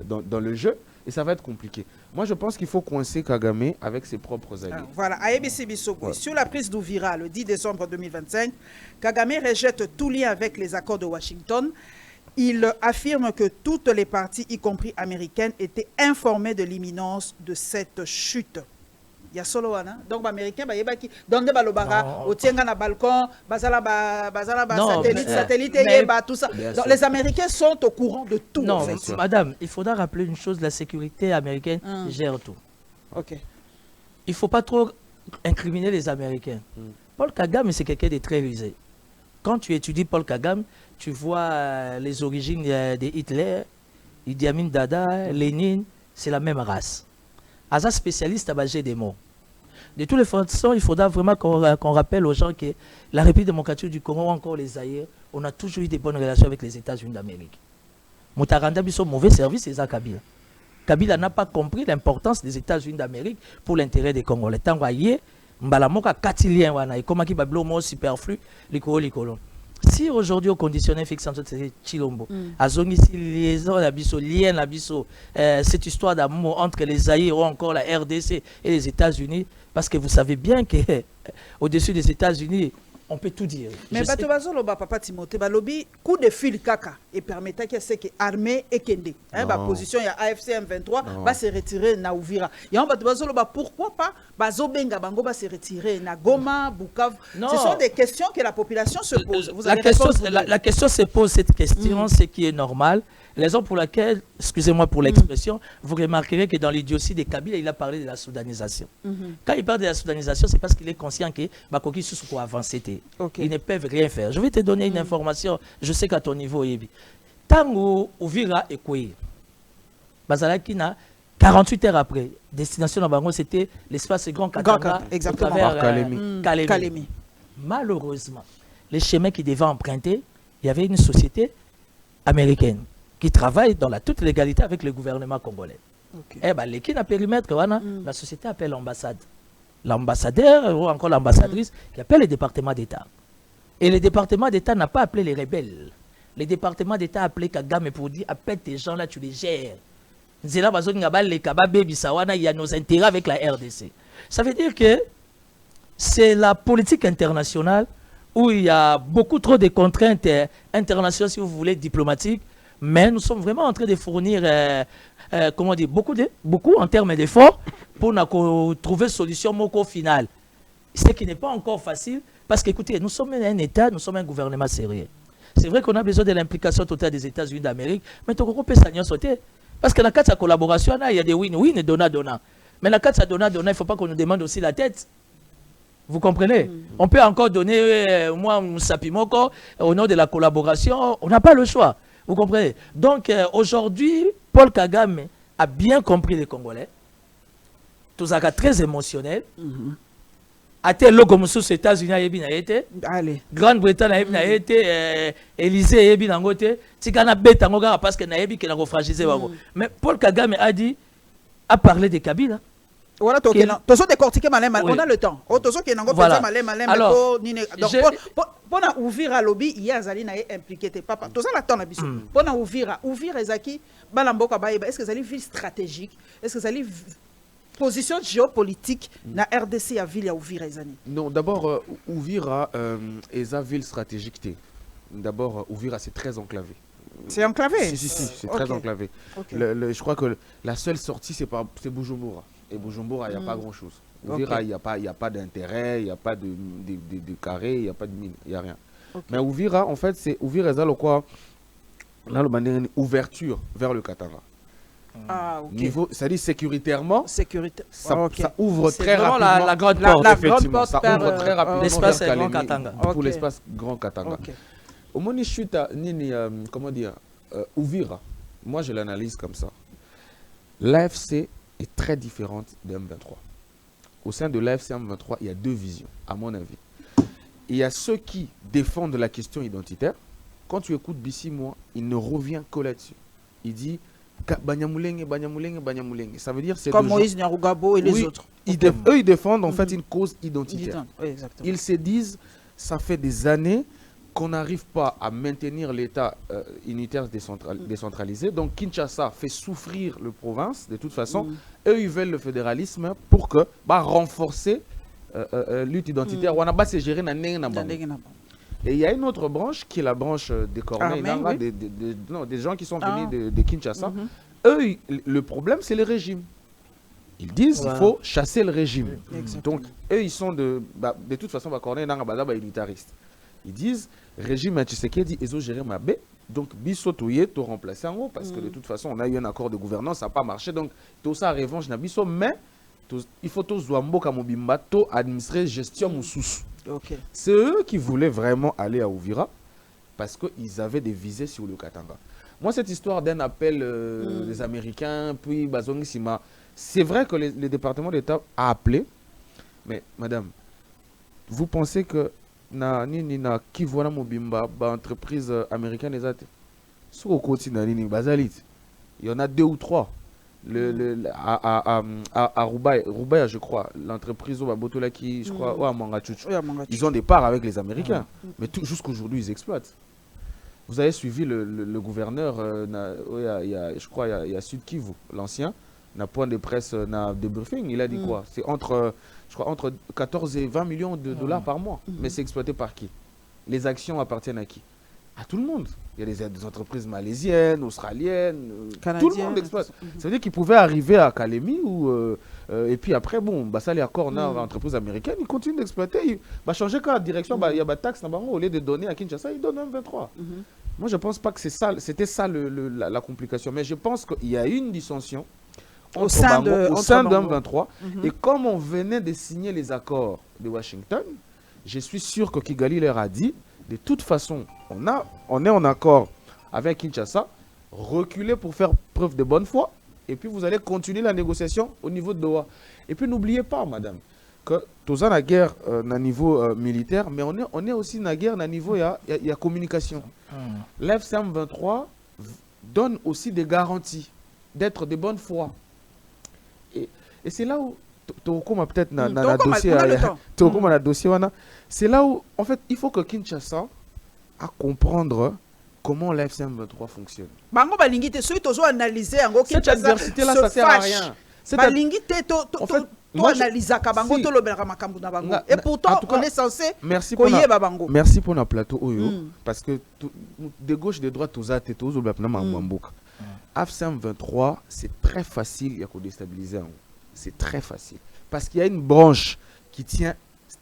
dans le jeu et ça va être compliqué. Moi, je pense qu'il faut coincer Kagame avec ses propres alliés. Voilà, à ABC Bissoko, sur la prise d'Ouvira le 10 décembre 2025, Kagame rejette tout lien avec les accords de Washington. Il affirme que toutes les parties, y compris américaines, étaient informées de l'imminence de cette chute. Il y a solo donc les Américains qui donnent des balobara au tient na balcon bazala satellite tout ça. Donc les Américains sont au courant de tout. Non, madame, il faudra rappeler une chose, la sécurité américaine gère tout. OK. Il faut pas trop incriminer les Américains. Paul Kagame c'est quelqu'un de très rusé. Quand tu étudies Paul Kagame, tu vois les origines de Hitler, Idi Amin Dada, Lénine, c'est la même race. Asa spécialiste à baser des mots. De toutes les façons, il faudra vraiment qu'on rappelle aux gens que la République démocratique du Congo ou encore les Zaïre, on a toujours eu des bonnes relations avec les États-Unis d'Amérique. Moutaranda biso mauvais service, c'est ça Kabila. Kabila n'a pas compris l'importance des États-Unis d'Amérique pour l'intérêt des Congolais. Tant voyez, mbalamoka katilien wana et comment qui bablo mo superflu likolo. Si aujourd'hui au conditionné fixe entre Chilombo, azongi si liaison la biso lien la biso cette histoire d'amour entre les Zaïre ou encore la RDC et les États-Unis, parce que vous savez bien que au-dessus des États-Unis on peut tout dire. Mais Batobazolo papa Timothée balobi coup de fil kaka et permettant que c'est que armée et kende ba position ya AFC M23 va se retirer na Uvira. Ya Batobazolo pourquoi pas bazobenga bango va se retirer na Goma, Bukavu. Ce sont des questions que la population se pose. Vous avez la question se pose cette question, ce qui est normal. Raison pour laquelle, excusez-moi pour l'expression, vous remarquerez que dans l'idiotie de Kabila, il a parlé de la soudanisation. Quand il parle de la soudanisation, c'est parce qu'il est conscient que Bakoki Soussouko avancé. Ils ne peuvent rien faire. Je vais te donner une information, je sais qu'à ton niveau, Yebi. Tango Ouvira et Koué, Bazalakina, 48 heures après, destination Nabango, c'était l'espace Grand Katanga, exactement, vers Kalemi. Malheureusement, les chemins qui devaient emprunter, il y avait une société américaine qui travaille dans la toute légalité avec le gouvernement congolais. Eh bien, l'équipe à périmètre, la société appelle l'ambassade. L'ambassadeur ou encore l'ambassadrice qui appelle le département d'État. Et le département d'État n'a pas appelé les rebelles. Le département d'État a appelé Kagame pour dire appelle tes gens là, tu les gères. Il y a nos intérêts avec la RDC. Ça veut dire que c'est la politique internationale où il y a beaucoup trop de contraintes internationales, si vous voulez, diplomatiques. Mais nous sommes vraiment en train de fournir comment dire, beaucoup en termes d'efforts pour trouver une solution au final. Ce qui n'est pas encore facile parce qu'écoutez, nous sommes un État, nous sommes un gouvernement sérieux. C'est vrai qu'on a besoin de l'implication totale des États-Unis d'Amérique, mais on peut s'en sauter. Parce que dans la collaboration, il y a des win-win et donna-donna. Mais la carte, ça donne, il ne faut pas qu'on nous demande aussi la tête. Vous comprenez? On peut encore donner, moi, Sapimoko, au nom de la collaboration. On n'a pas le choix. Vous comprenez? Donc, aujourd'hui, Paul Kagame a bien compris les Congolais. Tout ça très émotionnel. A été logo aux États-Unis, allez. Grande-Bretagne a été, Élysée a été, Tikana bête parce que naïbi qui n'a fragilisé. Mais Paul Kagame a dit, a parlé de Kabila. Voilà, on a le temps. Voilà. Alors, pour ouvrir à lobby, il y a Zali impliqué tes papas. Tout ça la temps pour ouvrir Ezaki, est-ce que Zali ville stratégique? Est-ce que Zali position géopolitique na RDC à ville à ouvrir Ezani? Non, d'abord ouvrir Eza ville stratégique. D'abord ouvrir c'est très enclavé. C'est enclavé? Si, c'est très enclavé. Je crois que la seule sortie c'est Bujumbura. Et Bujumbura, il n'y a pas grand-chose. Ouvira, il n'y a pas d'intérêt, il n'y a pas de carré, il n'y a pas de mine, il n'y a rien. Mais Ouvira, en fait, c'est ouvrir quoi? Là, le ouverture vers le Katanga. Ah, ok. Niveau, c'est-à-dire sécuritairement, ça ouvre très vraiment rapidement. la grande porte, effectivement. Ça ouvre très rapidement l'espace vers Grand Katanga. Pour l'espace Grand Katanga. Au moment chute, comment dire, Ouvira, moi je l'analyse comme ça. L'AFC est très différente de M23. Au sein de l'AFC M23, il y a deux visions, à mon avis. Il y a ceux qui défendent la question identitaire. Quand tu écoutes Bissi, moi, il ne revient que là-dessus. Il dit Banyamulenge, Banyamulenge, Banyamulenge. Ça veut dire c'est comme Moïse Nyarugabo et les autres. Eux, ils défendent en fait une cause identitaire. Oui, ils se disent, ça fait des années qu'on n'arrive pas à maintenir l'État unitaire décentralisé. Donc Kinshasa fait souffrir le province, de toute façon. Eux, ils veulent le fédéralisme pour que renforcer lutte identitaire. On a pas se gérer et il y a une autre branche qui est la branche des Corneilles, des gens qui sont venus de Kinshasa. Eux, le problème, c'est le régime. Ils disent qu'il faut chasser le régime. Donc, eux, ils sont de toute façon, Corneille est militariste. Ils disent, régime Tshisekedi, ils ont géré ma baie. Donc, biso touye, tout remplacer en haut, parce que de toute façon, on a eu un accord de gouvernance, ça n'a pas marché. Donc, tout ça, revanche, biso, mais il faut tout Zouambo Kamobimba, tout administrer gestion Moussous. C'est eux qui voulaient vraiment aller à Ouvira parce qu'ils avaient des visées sur le Katanga. Moi, cette histoire d'un appel des Américains, puis Bazongi Sima, c'est vrai que le département d'État a appelé, mais madame, vous pensez que qui voit Mobimba, entreprise américaine, il y en a 2 ou 3. À Roubaix, je crois, l'entreprise Botola qui, je crois, à Mangachuchu, ils ont des parts avec les Américains. Mais jusqu'aujourd'hui, ils exploitent. Vous avez suivi le gouverneur, je crois, il y a Sud Kivu, l'ancien, n'a point de presse, n'a de briefing. Il a dit quoi? C'est entre 14 et 20 millions de dollars par mois. Mais c'est exploité par qui? Les actions appartiennent à qui? À tout le monde. Il y a des entreprises malaisiennes, australiennes, tout le monde exploite. Ça veut dire qu'ils pouvaient arriver à Kalemi et puis après, bon, ça les accords, on a entreprise américaine, ils continuent d'exploiter. Ils changer quand la direction, il y a des taxes, au lieu de donner à Kinshasa, ils donnent un 23. Moi, je ne pense pas que c'était ça la complication. Mais je pense qu'il y a une dissension au sein de M23. Et comme on venait de signer les accords de Washington, je suis sûr que Kigali leur a dit, de toute façon, on est en accord avec Kinshasa, reculer pour faire preuve de bonne foi, et puis vous allez continuer la négociation au niveau de Doha. Et puis n'oubliez pas, madame, que tous la guerre à niveau militaire, mais on est aussi dans la guerre à niveau il y a communication. L'FCM 23 donne aussi des garanties d'être de bonne foi. Et c'est là où peut-être dossier, c'est là où en fait il faut que Kinshasa a comprendre comment l'FCM 23 fonctionne. Cette adversité là, ça sert à rien. Et pourtant, on est censé. Merci pour notre plateau, parce que de gauche, de droite, tous AFCM 23, c'est très facile à déstabiliser. C'est très facile. Parce qu'il y a une branche qui tient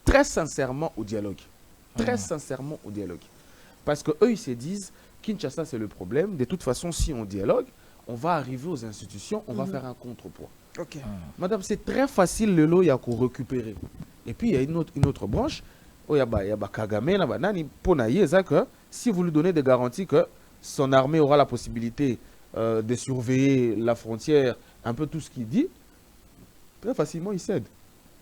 très sincèrement au dialogue. Très sincèrement au dialogue. Parce qu'eux, ils se disent, Kinshasa, c'est le problème. De toute façon, si on dialogue, on va arriver aux institutions, on va faire un contrepoids. Ok. Madame, c'est très facile le lot, il y a qu'on récupérer. Et puis, il y a une autre branche. Il y a Kagame, si vous lui donnez des garanties que son armée aura la possibilité de surveiller la frontière, un peu tout ce qu'il dit, très facilement, il cède.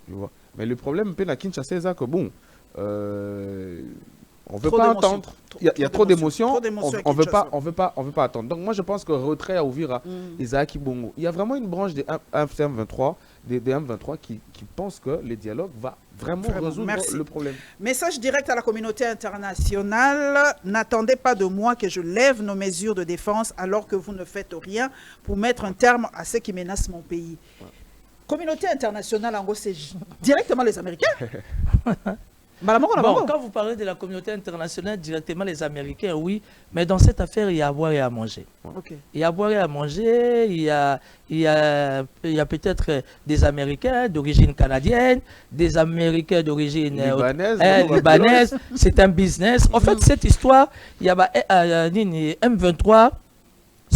Tu vois. Mais le problème, à Kinshasa, c'est que bon, on ne veut pas entendre. Il y a trop d'émotions. On ne veut pas attendre. Donc moi, je pense que retrait à Ouvira, Isaac Bongo, il y a vraiment une branche des M23, des M23 qui pensent que le dialogue va vraiment résoudre le problème. Message direct à la communauté internationale. N'attendez pas de moi que je lève nos mesures de défense alors que vous ne faites rien pour mettre un terme à ce qui menace mon pays. Ouais. Communauté internationale, en gros, c'est directement les Américains. Bon, quand vous parlez de la communauté internationale, directement les Américains, oui, mais dans cette affaire, il y a à boire et à manger. Okay. Il y a à boire et à manger, il y a peut-être des Américains d'origine canadienne, des Américains d'origine libanaise. C'est un business. En fait, cette histoire, il y a M23,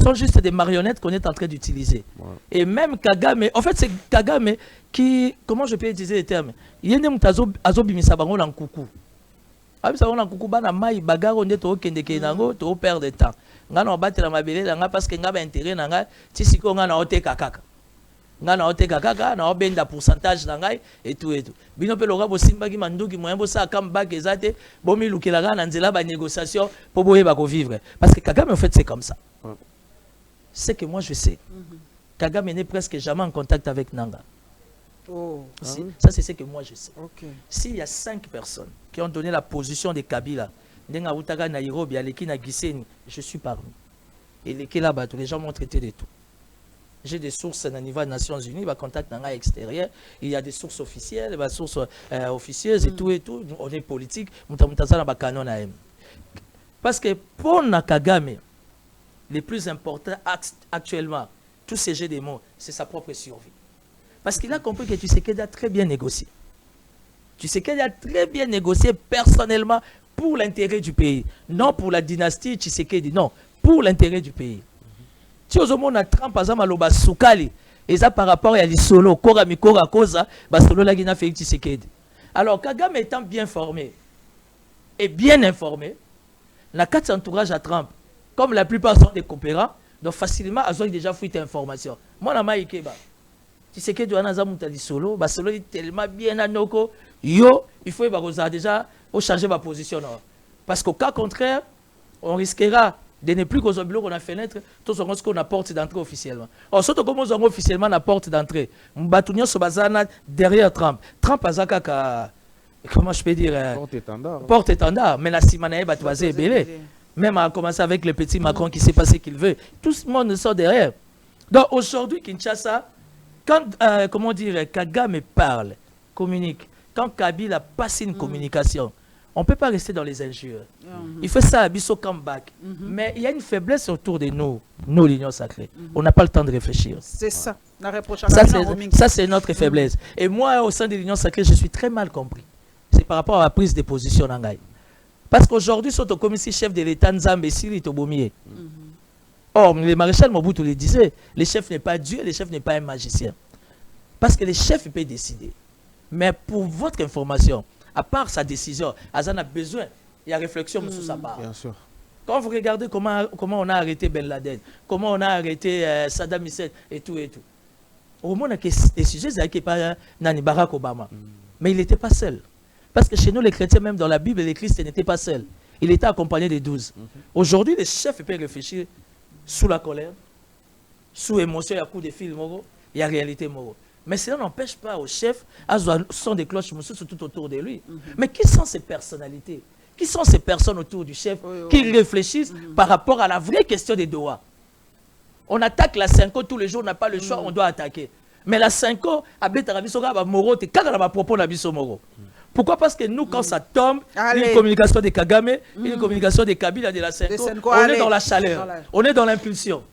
sont juste des marionnettes qu'on est en train d'utiliser. Ouais. Et même Kagame, en fait, c'est Kagame qui, comment je peux utiliser les termes? Il y a des gens qui sont en coucou. On perd de temps. On battre la mabele parce que on a intérêt on a pourcentage et tout et tout. Bino pe loga bo simba ki manduki moyen bo sa kamba kezate bo mi lukelaga na nzela ba négociation pour boyeba ko vivre parce que Kagame en fait c'est comme ça. Ouais. C'est que moi je sais. Kagame n'est presque jamais en contact avec Nanga. Oh. Si, ça c'est ce que moi je sais. Okay. S'il y a 5 personnes qui ont donné la position de Kabila, Ndenga Utaga Nairobi, Aleki na Gisenyi, je suis parmi. Et les gens m'ont traité de tout. J'ai des sources au niveau des Nations Unies, des contacts dans l'extérieur. Il y a des sources officielles, des sources officieuses et tout et tout. On est politique. Parce que pour Kagame, le plus important actuellement, tous ces jeux de mots, c'est sa propre survie. Parce qu'il a compris que Tshisekedi a très bien négocié. Tshisekedi a très bien négocié personnellement pour l'intérêt du pays. Non pour la dynastie Tshisekedi, non, pour l'intérêt du pays. Si vous avez Trump, par exemple, et ça par rapport à l'Isolo, Kora Mikora Koza, Basolo Lagina fait Tshisekedi. Alors, Kagame étant bien formé et bien informé, la carte entourage à Trump, comme la plupart sont des coopérants, donc facilement, ils ont déjà fouillé l'information. Moi, je suis Ikeba. Tshisekedi, l'Isolo, Basolo est tellement bien à Noko, yo, il faut déjà changer ma position. Parce qu'au cas contraire, on risquera de ne plus qu'aux blocs qu'on a fenêtre, tout ce qu'on a porte d'entrée officiellement. Or, surtout comme on a officiellement la porte d'entrée, Mbatounion se basana derrière Trump. Trump a zaka, comment je peux dire, porte étendard. Mais la Simanae Batouazé est belé. Même à commencer avec le petit Macron qui sait pas ce qu'il veut. Tout le monde sort derrière. Donc aujourd'hui, Kinshasa, quand, comment dire, Kagame parle, communique, quand Kabila passe une communication, on ne peut pas rester dans les injures. Il fait ça à Bisso comeback. Mais il y a une faiblesse autour de nous, l'Union sacrée. On n'a pas le temps de réfléchir. C'est ça. Ça, c'est notre faiblesse. Et moi, au sein de l'Union sacrée, je suis très mal compris. C'est par rapport à la prise de position d'Angaï. Parce qu'aujourd'hui, surtout comme ici, chef de l'État, Nzambe, Siri Tobomié. Or, le maréchal Mobutu le disait, le chef n'est pas Dieu, le chef n'est pas un magicien. Parce que le chef peut décider. Mais pour votre information, à part sa décision, Azan a besoin, il y a réflexion sur sa part. Bien sûr. Quand vous regardez comment on a arrêté Ben Laden, comment on a arrêté Saddam Hussein et tout et tout. Au moins, il y a des sujets qui pas Barack Obama. Mais il n'était pas seul. Parce que chez nous, les chrétiens, même dans la Bible, les Christ n'étaient pas seuls. Il était accompagné des 12. Aujourd'hui, les chefs peuvent réfléchir sous la colère, sous émotion, il y a coup de fil, il y a réalité. Mais cela n'empêche pas au chef à son des cloches tout autour de lui. Mais qui sont ces personnalités? Qui sont ces personnes autour du chef qui réfléchissent par rapport à la vraie question des Doha? On attaque la 5 tous les jours, on n'a pas le choix, on doit attaquer. Mais la 5 pourquoi? Parce que nous, quand ça tombe, une communication de Kagame, une communication de Kabila de la 5 on est dans la chaleur, on est dans l'impulsion.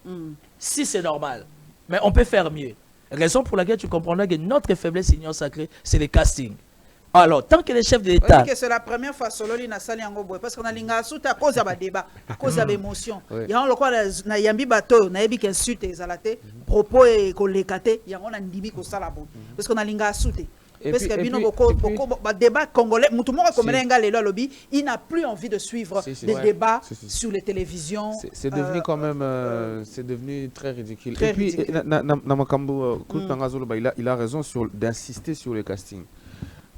Si c'est normal, mais on peut faire mieux. Raison pour laquelle tu comprendras que notre faiblesse Union sacrée, c'est le casting. Alors, tant que les chefs de l'État... C'est la première fois Sololi na sali yango boy parce qu'on a linga souta à cause de débat, à cause de l'émotion. Il y a encore na yambi bateau, na yebi qu'insulte ezalate, propos et kolekate, il y a on a ndibi ko sala bon. Parce qu'on a linga souté. Parce que bino boko débat congolais, tout le monde comme lenga lelo lobby, il n'a plus envie de suivre des débats sur les télévisions. C'est devenu quand même c'est devenu très ridicule. Et puis Namakambo il a raison d'insister sur le casting.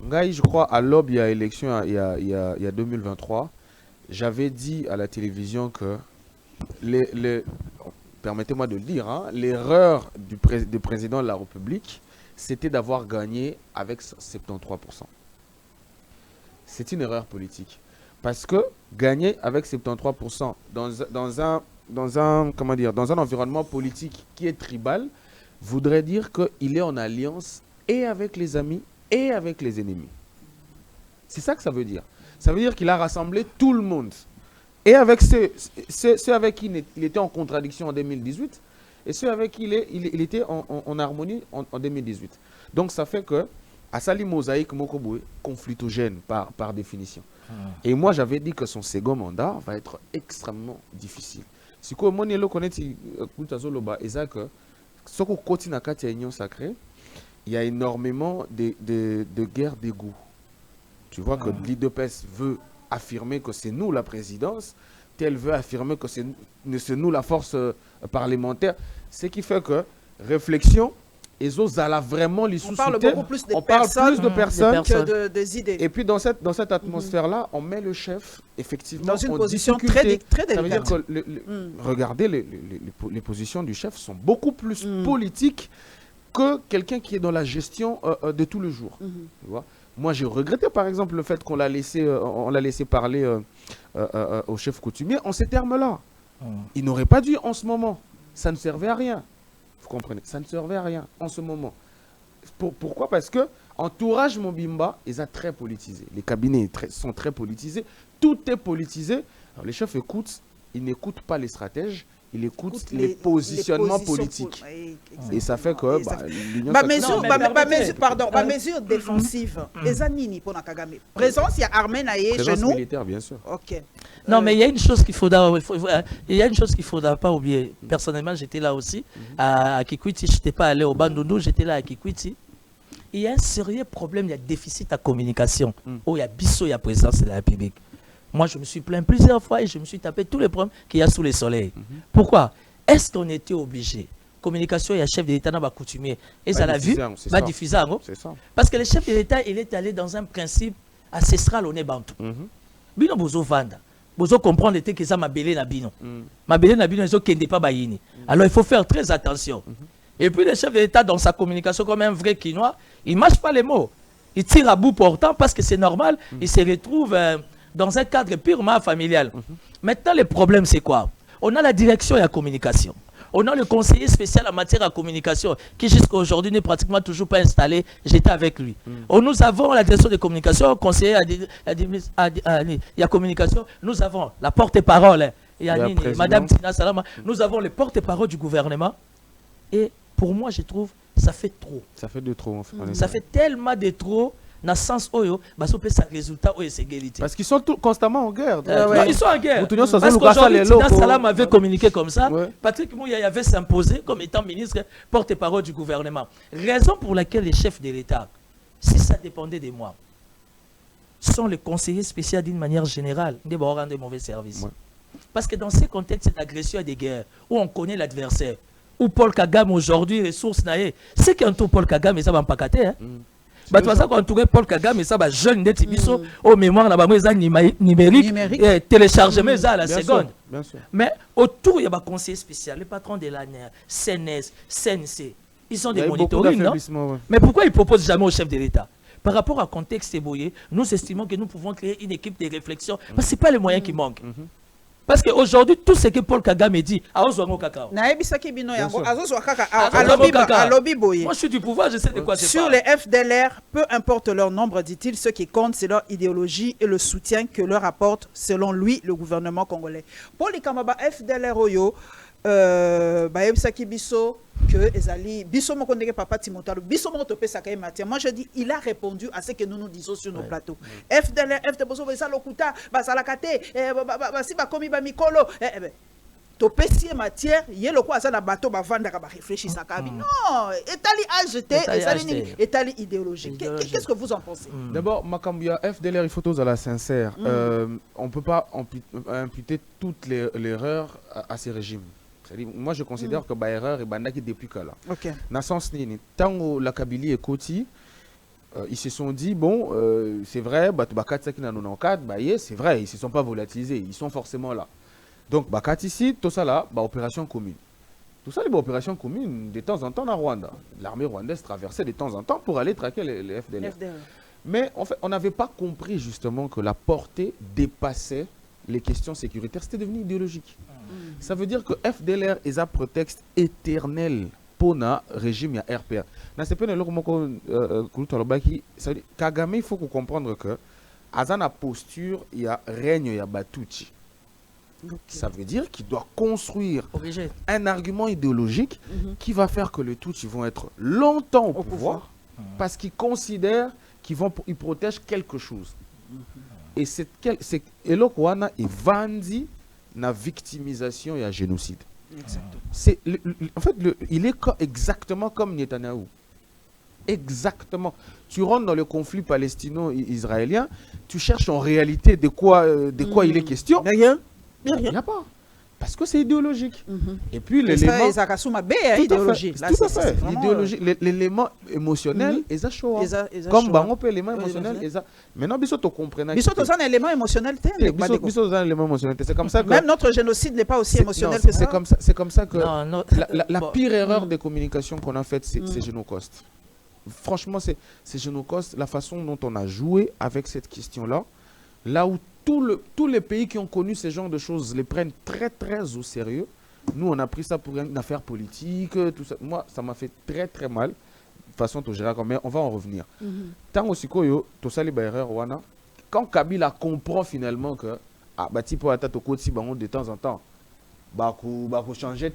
Ngaï, je crois, à l'aube, il y a élection, il y a 2023, j'avais dit à la télévision que, permettez-moi de le dire, hein, l'erreur du président de la République, c'était d'avoir gagné avec 73%. C'est une erreur politique. Parce que gagner avec 73% dans un environnement politique qui est tribal, voudrait dire qu'il est en alliance et avec les amis et avec les ennemis. C'est ça que ça veut dire. Ça veut dire qu'il a rassemblé tout le monde. Et avec ceux avec qui il était en contradiction en 2018, et ceux avec qui il était en harmonie en 2018. Donc ça fait que, à Sali Mosaïque Mokoboé, conflictogène par définition. Et moi j'avais dit que son second mandat va être extrêmement difficile. Si vous connaissez ce qu'on continue à faire l'union sacrée, il y a énormément de guerres d'égout. Tu vois que l'IDPS veut affirmer que c'est nous la présidence, tel veut affirmer que c'est nous la force parlementaire. Ce qui fait que réflexion, et autres allaient vraiment les susciter. On parle beaucoup plus de personnes que des idées. Et puis dans cette atmosphère-là, on met le chef effectivement dans une position très délicate. Ça veut dire que regardez, les positions du chef sont beaucoup plus politiques que quelqu'un qui est dans la gestion de tout le jour. Tu vois? Moi, j'ai regretté, par exemple, le fait qu'on l'a laissé parler au chef coutumier en ces termes-là. Il n'aurait pas dû en ce moment. Ça ne servait à rien. Vous comprenez? Ça ne servait à rien en ce moment. Pourquoi? Parce que entourage Mobimba, ils sont très politisé. Les cabinets sont très politisés. Tout est politisé. Alors, les chefs écoutent, ils n'écoutent pas les stratèges. Il écoute les positionnements politiques. Et ça fait que l'Union ma mesure défensive, les Anini pour Nakagame. Présence, il y a Armée chez nous. Militaire, bien sûr. Ok. Non, mais il y a une chose qu'il faudra pas oublier. Personnellement, j'étais là aussi à Kikwiti. Je n'étais pas allé au Bandundu, j'étais là à Kikwiti. Il y a un sérieux problème, il y a déficit à communication. Il y a Bissot, il y a présidence de la République. Moi, je me suis plaint plusieurs fois et je me suis tapé tous les problèmes qu'il y a sous le soleil. Pourquoi? Est-ce qu'on était obligé? Communication, il y a chef de l'État dans coutumier. Et ça l'a vu, va diffuser. Parce que le chef de l'État, il est allé dans un principe ancestral au Nébantou. Bino bozo vanda. Bozo comprendre que ça m'a belé na bino. Ma belé na bino, ils pas bayini. Alors, il faut faire très attention. Et puis, le chef de l'État, dans sa communication, comme un vrai quinois, il ne mâche pas les mots. Il tire à bout portant parce que c'est normal. Il se retrouve dans un cadre purement familial. Maintenant, le problème, c'est quoi? On a la direction et la communication. On a le conseiller spécial en matière de communication qui jusqu'à aujourd'hui n'est pratiquement toujours pas installé. J'étais avec lui. Nous avons la direction de communication, conseiller à la communication. Nous avons la porte-parole, Madame Tina Salama. Nous avons le porte-parole du gouvernement. Et pour moi, je trouve ça fait trop. Ça fait de trop. Ça fait tellement de trop. Dans le sens où ça résultat où c'est égalité. Parce qu'ils sont constamment en guerre. Non, ils sont en guerre. Parce qu'aujourd'hui, Tina Salam avait communiqué comme ça. Patrick Mouya avait s'imposé comme étant ministre porte-parole du gouvernement. Raison pour laquelle les chefs de l'État, si ça dépendait de moi, sont les conseillers spéciaux d'une manière générale, de rendre de mauvais services. Parce que dans ces contextes d'agression et de guerre, où on connaît l'adversaire, où Paul Kagame aujourd'hui, ressources naïe, c'est qu'entoure Paul Kagame, ça va pas cater. Bah, tu vois, entouré Paul Kagame, ça va jeune d'être au mémoire, numérique, et téléchargement à la seconde. Bien sûr. Mais autour, il y a un conseiller spécial, le patron de l'ANER, CNS, CNC. Ils ont des monitorings, non? Mais pourquoi ils ne proposent jamais au chef de l'État? Par rapport au contexte éboyé, nous estimons que nous pouvons créer une équipe de réflexion. Parce que ce n'est pas les moyens qui manquent. Parce qu'aujourd'hui, tout ce que Paul Kagame dit, moi je suis du pouvoir, je sais de quoi c'est. Sur les FDLR, peu importe leur nombre, dit-il, ce qui compte, c'est leur idéologie et le soutien que leur apporte, selon lui, le gouvernement congolais. Paul Ikamaba, FDLR Oyo, bayebisaki biso que ezali biso moko ndenge papa Timotalo biso moko topesaka matière. Moi je dis il a répondu à ce que nous disons sur nos plateaux. FDL boso besa lokuta basalaka te basi bakomi ba mikolo topesi matière yelo ko asa na bateau bavandaka ba réfléchir ça kabi. Non, etali AGT etali idéologie. Qu'est-ce que vous en pensez? D'abord Makambia FDLR il faut tous à la sincère. On peut pas imputer toute l'erreur à ces régimes. Moi, je considère que l'erreur est bandaki depuis que là. Okay. Dans le sens nini, tant la Kabylie et Koti, ils se sont dit bon, c'est vrai, c'est vrai, ils se sont pas volatilisés, ils sont forcément là. Donc, bakat ici, tout ça là, opération commune. Tout ça, les opérations communes, de temps en temps, en Rwanda. L'armée rwandaise traversait de temps en temps pour aller traquer les FDLR. Mais en fait, on n'avait pas compris justement que la portée dépassait les questions sécuritaires. C'était devenu idéologique. Ça veut dire que FDLR est un prétexte éternel pour le régime et RPR. Kagame, il faut comprendre que à la posture, il y a règne, il y a Batuchi. Ça veut dire qu'il doit construire un argument idéologique qui va faire que les Tutsis vont être longtemps au pouvoir parce qu'ils considèrent qu'ils protègent quelque chose. Et c'est là qu'on a vendu la victimisation et la génocide. En fait, il est exactement comme Netanyahou. Exactement. Tu rentres dans le conflit palestino-israélien, tu cherches en réalité de quoi il est question. Rien. Il n'y a pas. Parce que c'est idéologique. Et puis l'élément... L'élément émotionnel, c'est ça. Comme on peut l'élément émotionnel, maintenant, il faut comprendre. Il faut un élément émotionnel. C'est comme ça que... Même notre génocide n'est pas aussi émotionnel que ça. C'est comme ça que la pire erreur de communication qu'on a faite, c'est Génocoste. Franchement, c'est Génocoste, la façon dont on a joué avec cette question-là, là où tous les pays qui ont connu ce genre de choses les prennent très très au sérieux. Nous, on a pris ça pour une affaire politique, tout ça. Moi, ça m'a fait très très mal. De toute façon, mais on va en revenir. Tant aussi que tout ça, les erreurs, quand Kabila comprend finalement que de temps en temps, changer,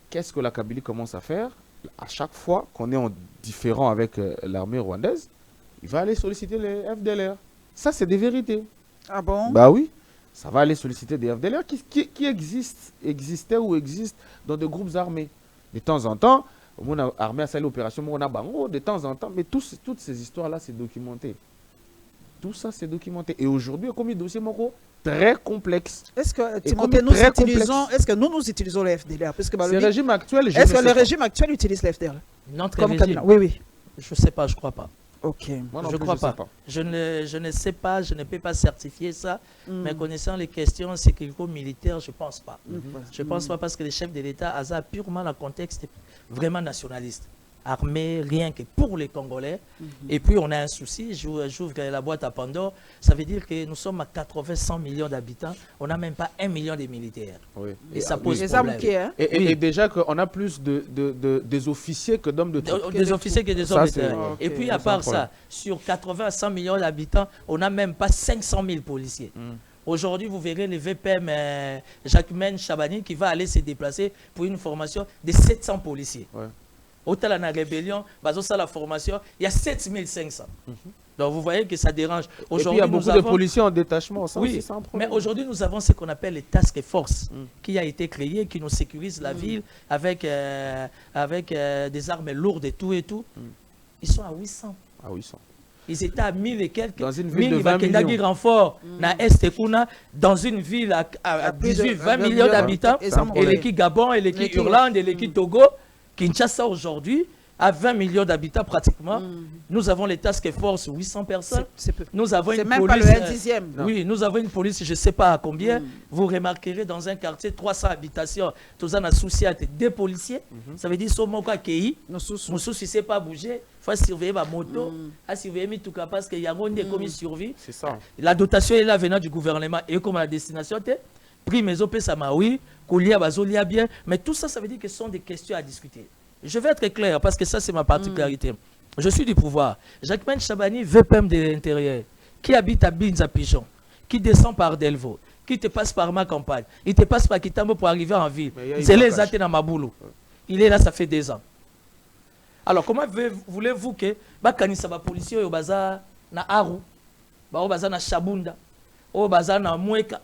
qu'est-ce que la Kabylie commence à faire? À chaque fois qu'on est en différent avec l'armée rwandaise, il va aller solliciter les FDLR. Ça, c'est des vérités. Ah bon? Bah oui, ça va aller solliciter des FDLR qui existaient ou existent dans des groupes armés. De temps en temps, on a armé à ça l'opération, on a bango, de temps en temps, mais toutes ces histoires-là, c'est documenté. Tout ça, c'est documenté. Et aujourd'hui, comme il dossier très complexe. Est-ce que nous utilisons les FDLR? Parce que le régime actuel, est-ce que le régime actuel utilise les FDLR? Notre régime? Oui. Je ne sais pas, je ne crois pas. Ok. Moi je ne crois pas. Je ne sais pas, je ne peux pas certifier ça, mais connaissant les questions sécurito-militaires, je ne pense pas. Je ne pense pas parce que le chef de l'État a purement un contexte vraiment nationaliste. Armée, rien que pour les Congolais. Et puis on a un souci, j'ouvre la boîte à Pandore, ça veut dire que nous sommes à 80-100 millions d'habitants, on n'a même pas 1 million de militaires. Oui. Et ça pose problème. Et déjà qu'on a plus des officiers que d'hommes de troupes. Des officiers que des hommes de terrain. Et puis à part ça, sur 80 à 100 millions d'habitants, on n'a même pas 500 000 policiers. Aujourd'hui, vous verrez le VPM Jacquemaine Chabani qui va aller se déplacer pour une formation de 700 policiers. Autant la rébellion, la formation, il y a 7500. Donc vous voyez que ça dérange. Aujourd'hui, il y a beaucoup de policiers en détachement. Ça oui, mais aujourd'hui, nous avons ce qu'on appelle les task force qui a été créé, qui nous sécurise la ville avec des armes lourdes et tout. Ils sont à 800. À 800. Ils étaient à 1000 et quelques. Dans une ville de 20 millions. Renfort, dans une ville à 18-20 millions d'habitants. Et l'équipe Gabon, et l'équipe Irlande, et l'équipe Togo. Kinshasa aujourd'hui, à 20 millions d'habitants pratiquement, nous avons les task force 800 personnes. Nous avons une même police, pas le 1/10. Oui, nous avons une police, je ne sais pas à combien. Vous remarquerez dans un quartier 300 habitations, tous en associés des policiers. Ça veut dire que Kei, Moussous, ne sait pas bouger. Il faut surveiller ma moto, il faut surveiller tout cas parce qu'il y a un commis survie. C'est ça. La dotation est là venant du gouvernement et comme la destination était. Prix mes OP Samawi, Koulia Bazolia bien, mais tout ça, ça veut dire que ce sont des questions à discuter. Je vais être clair parce que ça, c'est ma particularité. Je suis du pouvoir. Jacquemaine Chabani, VPM de l'intérieur, qui habite à Binza Pigeon, qui descend par Delvaux, qui te passe par ma campagne. Il te passe par Kitambo pour arriver en ville. C'est les athées dans Maboulou. Il est là, ça fait 2 ans. Alors, comment voulez-vous que Bakanisa ba policier au bazar na Aru, au bazar na Chabunda, au bazar na Moueka,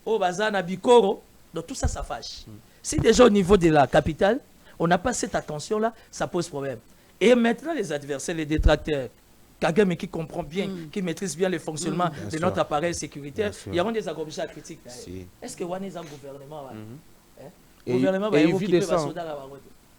au bazar na Bikoro, donc tout ça, ça fâche. Si déjà au niveau de la capitale, on n'a pas cette attention-là, ça pose problème. Et maintenant, les adversaires, les détracteurs, Kagame qui comprend bien, qui maîtrise bien le fonctionnement de notre appareil sécuritaire, il y aura des accomplisseurs critiques. Est-ce que Wane est un gouvernement? Le gouvernement va évoquer les soldats là-bas.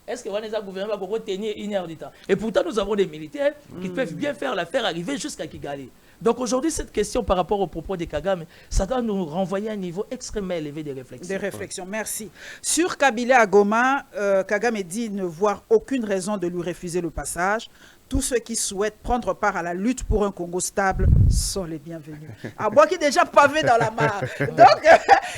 Est-ce que le gouvernement va retenir 1 heure du temps? Et pourtant, nous avons des militaires qui peuvent bien faire l'affaire arriver jusqu'à Kigali. Donc aujourd'hui, cette question par rapport aux propos de Kagame, ça doit nous renvoyer à un niveau extrêmement élevé de réflexion. Des réflexions, merci. Sur Kabila à Goma, Kagame dit ne voir aucune raison de lui refuser le passage. Tous ceux qui souhaitent prendre part à la lutte pour un Congo stable sont les bienvenus. À moi qui est déjà pavé dans la mare. Donc,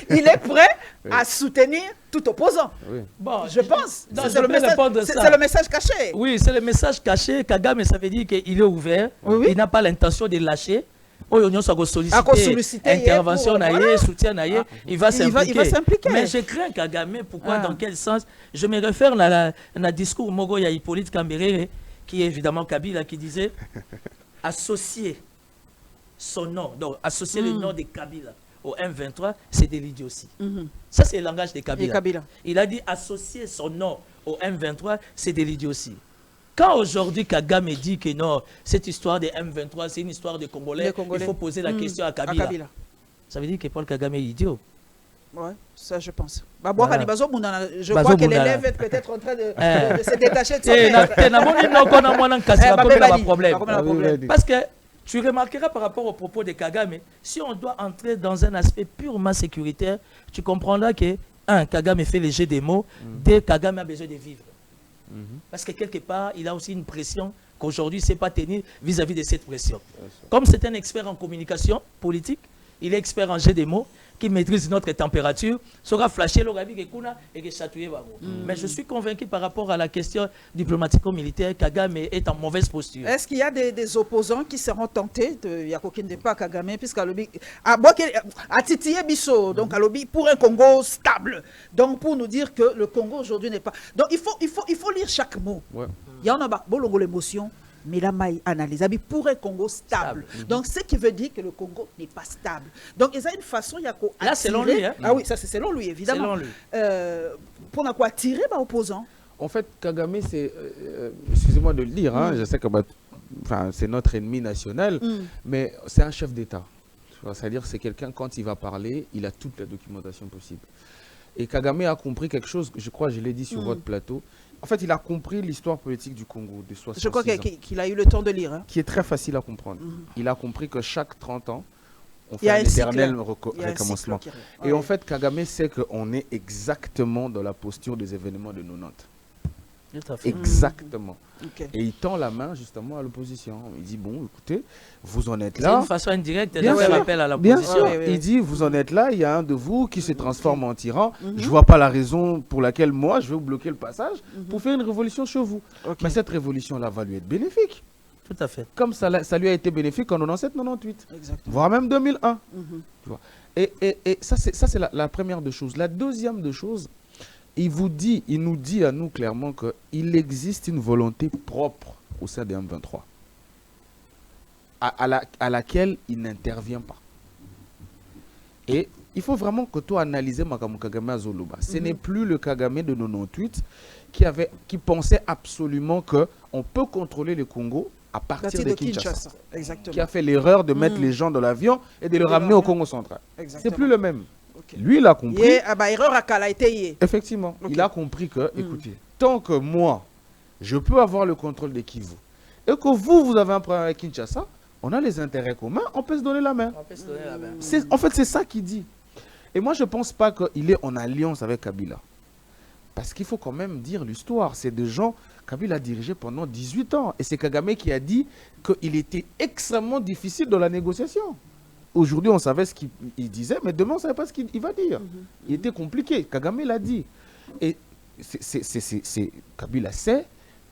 il est prêt à soutenir tout opposant. Oui. Bon, je pense. C'est le message caché. Oui, c'est le message caché. Kagame, ça veut dire qu'il est ouvert. Oui. Il n'a pas l'intention de lâcher. Solliciter intervention, soutien, il va s'impliquer. Mais je crains Kagame. Pourquoi? Dans quel sens? Je me réfère à un discours Mogo ya Hippolyte Kambere, qui est évidemment Kabila, qui disait associer son nom, donc associer le nom de Kabila au M23, c'est de l'idiotie. Ça, c'est le langage de Kabila. Il a dit associer son nom au M23, c'est de l'idiotie. Quand aujourd'hui Kagame dit que non, cette histoire de M23, c'est une histoire de Congolais, il faut poser la question à Kabila. Ça veut dire que Paul Kagame est idiot. Oui, ça je pense. Voilà. Je crois que l'élève est peut-être en train de se détacher de son père. Parce que tu remarqueras par rapport au propos de Kagame, si on doit entrer dans un aspect purement sécuritaire, tu comprendras que, Kagame fait le jeu des mots, Kagame a besoin de vivre. Parce que quelque part, il a aussi une pression qu'aujourd'hui, il ne sait pas tenir vis-à-vis de cette pression. Comme c'est un expert en communication politique, il est expert en jeu des mots, qui maîtrise notre température, sera flashé le rabi et chatouiller. Mais je suis convaincu par rapport à la question diplomatico-militaire, Kagame est en mauvaise posture. Est-ce qu'il y a des opposants qui seront tentés de Yakokinde pas Kagame, puisqu'à titiller Bisso, donc à lobby pour un Congo stable, donc pour nous dire que le Congo aujourd'hui n'est pas. Donc il faut lire chaque mot. Il y en a beaucoup l'émotion. Mais la maille analyse pour un Congo stable. Donc, ce qui veut dire que le Congo n'est pas stable. Donc, il y a une façon, il y a quoi là, selon lui. Hein? Ah oui, ça c'est selon lui, évidemment. Selon lui. Pour quoi attirer opposant. En fait, Kagame, c'est, excusez-moi de le dire, je sais que c'est notre ennemi national, mais c'est un chef d'État. C'est-à-dire c'est quelqu'un, quand il va parler, il a toute la documentation possible. Et Kagame a compris quelque chose, je crois, je l'ai dit sur votre plateau. En fait, il a compris l'histoire politique du Congo de 66 ans. Je crois qu'il a eu le temps de lire. Hein. Qui est très facile à comprendre. Il a compris que chaque 30 ans, on fait un éternel recommencement. Et en fait, Kagame sait qu'on est exactement dans la posture des événements de 90. Exactement. Et il tend la main justement à l'opposition. Il dit, bon, écoutez, vous en êtes là. C'est une façon indirecte de faire appel à l'opposition. Bien sûr. Il dit, vous en êtes là, il y a un de vous qui se transforme en tyran. Je ne vois pas la raison pour laquelle moi, je vais vous bloquer le passage pour faire une révolution chez vous. Mais cette révolution-là va lui être bénéfique. Tout à fait. Comme ça lui a été bénéfique en 97-98. Voire même 2001. Tu vois. Et ça, c'est la première de choses. La deuxième de choses, il nous dit à nous clairement qu'il existe une volonté propre au sein des M23 à laquelle il n'intervient pas. Et il faut vraiment que toi analyses Kagame Azoloba. Ce n'est plus le Kagame de 98 qui pensait absolument qu'on peut contrôler le Congo à partir de Kinshasa. Exactement. Qui a fait l'erreur de mettre les gens dans l'avion et de les ramener au Congo central. C'est plus le même. Lui, il a compris. Erreur à Kalaïté. Effectivement, il a compris que, écoutez, tant que moi, je peux avoir le contrôle de Kivu, et que vous avez un problème avec Kinshasa, on a les intérêts communs, on peut se donner la main. En fait, c'est ça qu'il dit. Et moi, je ne pense pas qu'il est en alliance avec Kabila. Parce qu'il faut quand même dire l'histoire. C'est des gens, Kabila a dirigé pendant 18 ans. Et c'est Kagame qui a dit qu'il était extrêmement difficile dans la négociation. Aujourd'hui, on savait ce qu'il disait, mais demain, on ne savait pas ce qu'il va dire. Il était compliqué. Kagame l'a dit. Et Kabila sait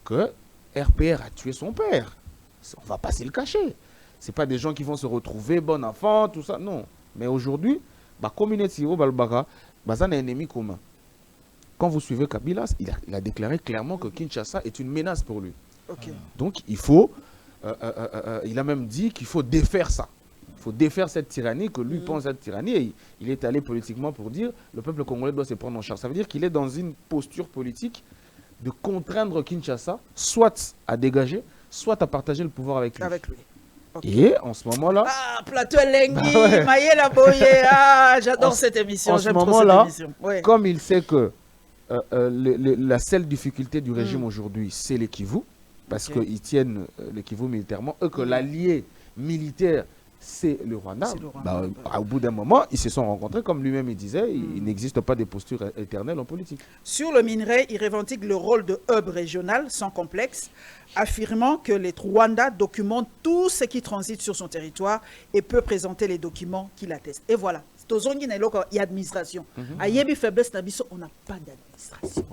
que RPR a tué son père. On ne va pas se le cacher. Ce n'est pas des gens qui vont se retrouver, bon enfant, tout ça. Non. Mais aujourd'hui, la communauté au Balbara, un ennemi commun. Quand vous suivez Kabila, il a déclaré clairement que Kinshasa est une menace pour lui. Okay. Donc il faut, il a même dit qu'il faut défaire ça. Il faut défaire cette tyrannie, que lui pense être tyrannie. Et il est allé politiquement pour dire le peuple congolais doit se prendre en charge. Ça veut dire qu'il est dans une posture politique de contraindre Kinshasa, soit à dégager, soit à partager le pouvoir avec lui. Okay. Et en ce moment-là... Ah, Plateau Lengui, Mayela Boye, ah, j'adore cette émission, j'aime trop cette émission. Ouais. Comme il sait que la seule difficulté du régime aujourd'hui, c'est les Kivu, parce qu'ils tiennent les Kivu militairement, et que l'allié militaire, c'est le Rwanda. Au bout d'un moment, ils se sont rencontrés, comme lui-même il disait, il n'existe pas de posture éternelle en politique. Sur le minerai, il revendique le rôle de hub régional sans complexe, affirmant que les Rwandais documentent tout ce qui transite sur son territoire et peut présenter les documents qui l'attestent. Et voilà. Il y a administration. On n'a pas d'administration.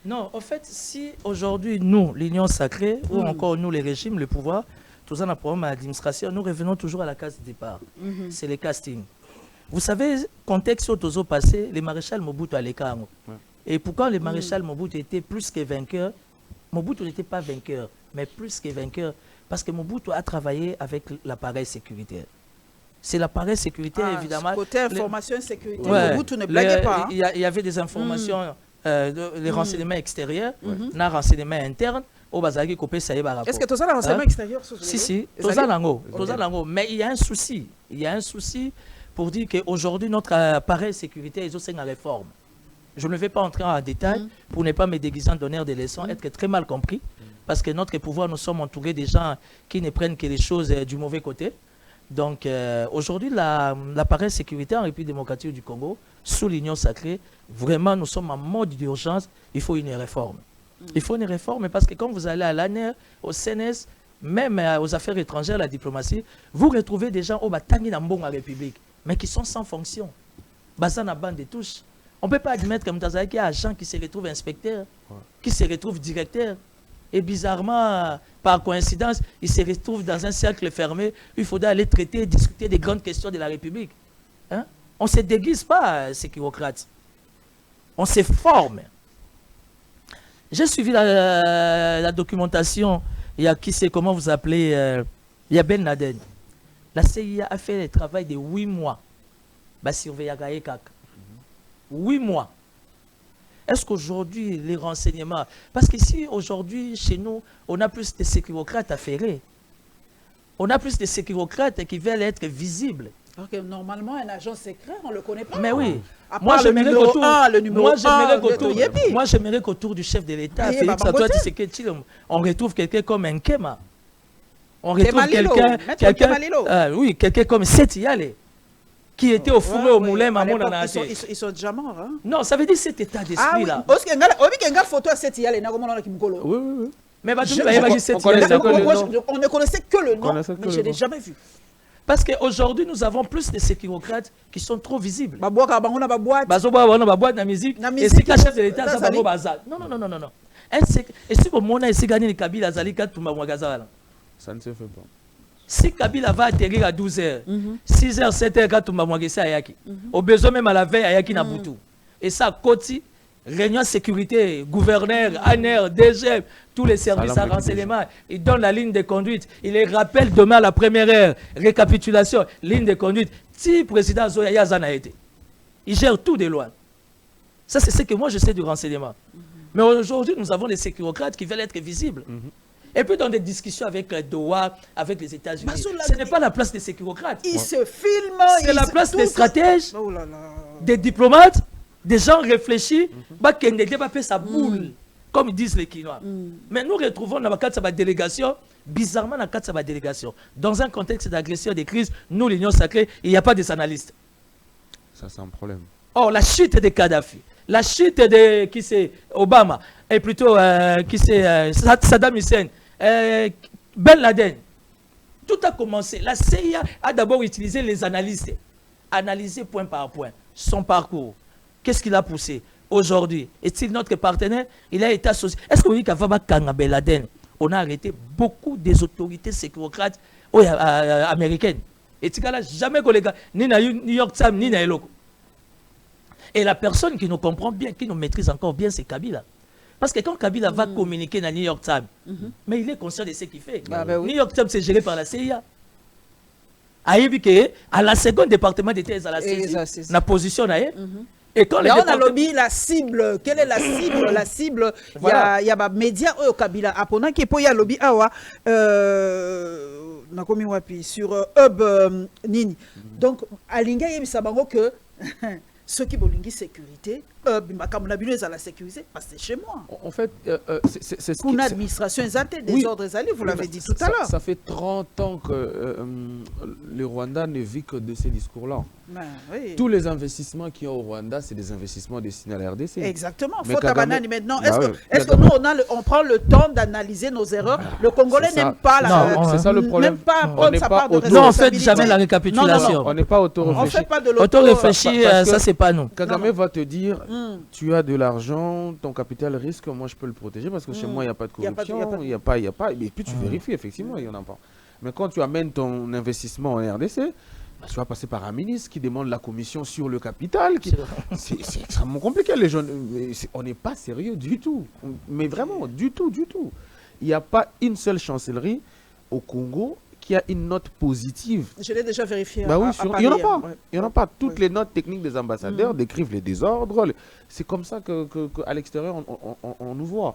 Non, en fait, si aujourd'hui, nous, l'Union sacrée, ou encore nous, les régimes, le pouvoir, tous en un problème à l'administration, nous revenons toujours à la case de départ. C'est le casting. Vous savez, contexte au Tozo passé, le maréchal Mobutu à l'écart. Et pourquoi le maréchal Mobutu était plus que vainqueur? Mobutu n'était pas vainqueur, mais plus que vainqueur, parce que Mobutu a travaillé avec l'appareil sécuritaire. C'est l'appareil sécuritaire, évidemment. Côté information et sécurité, Mobutu ne blaguait pas. Il y avait des informations, les renseignements extérieurs, les renseignements internes. Est-ce que tu as un renseignement extérieur? Si, mais il y a un souci. Il y a un souci pour dire qu'aujourd'hui, notre appareil sécuritaire est aussi en réforme. Je ne vais pas entrer en détail pour ne pas me déguiser en donneur de leçons, être très mal compris, parce que notre pouvoir, nous sommes entourés des gens qui ne prennent que les choses du mauvais côté. Donc aujourd'hui, l'appareil sécuritaire en République démocratique du Congo, sous l'Union sacrée, vraiment, nous sommes en mode d'urgence, il faut une réforme. Il faut une réforme parce que quand vous allez à l'ANR, au CNS, même aux affaires étrangères, la diplomatie, vous retrouvez des gens au Batangui dans la République, mais qui sont sans fonction. Bazana bande de touche. On ne peut pas admettre que Mutazaki qu'il y a un agent qui se retrouve inspecteur, qui se retrouve directeur. Et bizarrement, par coïncidence, il se retrouve dans un cercle fermé. Il faudra aller traiter, discuter des grandes questions de la République. Hein? On ne se déguise pas, ces bureaucrates. On se forme. J'ai suivi la documentation. Il y a qui sait comment vous appelez, il y a Ben Laden. La CIA a fait le travail de 8 mois. Bah, surveiller 8 mois. Est-ce qu'aujourd'hui, les renseignements... Parce qu'ici, aujourd'hui, chez nous, on a plus de sécurocrates affairés. On a plus de sécurocrates qui veulent être visibles. Alors que normalement, un agent secret, on ne le connaît pas. Mais oui. Moi, j'aimerais qu'autour du chef de l'État, Félix Antoine Tshisekedi, on retrouve quelqu'un comme un Kema. On retrouve quelqu'un comme Seti Yale, qui était au fourré au moulin, ils sont déjà morts. Hein? Non, ça veut dire cet état d'esprit-là. Oui. Mais on ne connaissait que le nom, mais je ne l'ai jamais vu. Parce qu'aujourd'hui, nous avons plus de sécurocrates qui sont trop visibles. Non. Et si on a gagné le Kabila, ça ne se fait pas. Si Kabila va atterrir à 12h, 6h, 7h, quand on va au besoin même à la veille, Ayaki Nabutu. Et ça, Koti, réunion sécurité, gouverneur, ANR, DG, tous les services à renseignement, ils donnent la ligne de conduite. Ils les rappellent demain à la première heure. Récapitulation, ligne de conduite. Si le président Zoya Yazan a été, il gère tout de loin. Ça, c'est ce que moi je sais du renseignement. Mais aujourd'hui, nous avons des sécurocrates qui veulent être visibles. Et puis dans des discussions avec Doha, avec les États-Unis, ce n'est pas la place des sécurocrates. Ils se filment. C'est la place des stratèges, des diplomates, des gens réfléchis, qui ne dépassent pas sa boule, comme disent les Quinois. Mais nous retrouvons dans la délégation, bizarrement dans la délégation, dans un contexte d'agression, de crise, nous, l'Union sacrée, il n'y a pas des analystes. Ça, c'est un problème. Or, la chute de Kadhafi, la chute de qui c'est Obama, et plutôt qui c'est Saddam Hussein, Ben Laden, tout a commencé. La CIA a d'abord utilisé les analystes, analysé point par point son parcours. Qu'est-ce qu'il a poussé aujourd'hui? Est-il notre partenaire? Il a été associé. Est-ce qu'on dit qu'avant Ben Laden, on a arrêté beaucoup des autorités sécurocrates américaines? Et tu n'as jamais collègue, ni na New York Times, ni na Eloko. Et la personne qui nous comprend bien, qui nous maîtrise encore bien, c'est Kabila. Parce que quand Kabila va communiquer dans New York Times, mais il est conscient de ce qu'il fait. New York Times, c'est géré par la CIA. À la seconde département d'État, à la CIA, la position, et quand là, on a lobby la cible. Quelle est la cible? La cible, il y a des médias au Kabila. Pendant qu'il y a lobby sur Hub Nini. Donc, à Linga, il y a que ceux qui ont la sécurité, comme on a vu la sécurité, parce que c'est chez moi. En fait, c'est ce pour l'administration, des ordres, vous l'avez dit tout à l'heure. Ça fait 30 ans que le Rwanda ne vit que de ces discours-là. Oui. Tous les investissements qu'il y a au Rwanda, c'est des investissements destinés à la RDC. Exactement. Maintenant, est-ce que nous, on prend le temps d'analyser nos erreurs? Le Congolais n'aime pas la... C'est ça le problème. Même pas prendre sa part de responsabilité. Non, on ne fait jamais la récapitulation. On n'est pas auto-réfléchi. On ne fait pas de l'auto-réfléchi, ça, c'est pas nous. Kagame va te dire, tu as de l'argent, ton capital risque, moi je peux le protéger parce que chez moi il n'y a pas de corruption, il n'y a pas. Et puis tu vérifies, effectivement, il n'y en a pas. Mais quand tu amènes ton investissement en RDC, tu vas passer par un ministre qui demande la commission sur le capital. C'est extrêmement compliqué. Les gens, on n'est pas sérieux du tout. Mais vraiment, du tout. Il n'y a pas une seule chancellerie au Congo qui a une note positive. Je l'ai déjà vérifié. Bah oui, il n'y en a pas. Il y en a pas. Toutes les notes techniques des ambassadeurs décrivent les désordres. C'est comme ça qu'à l'extérieur, on nous voit.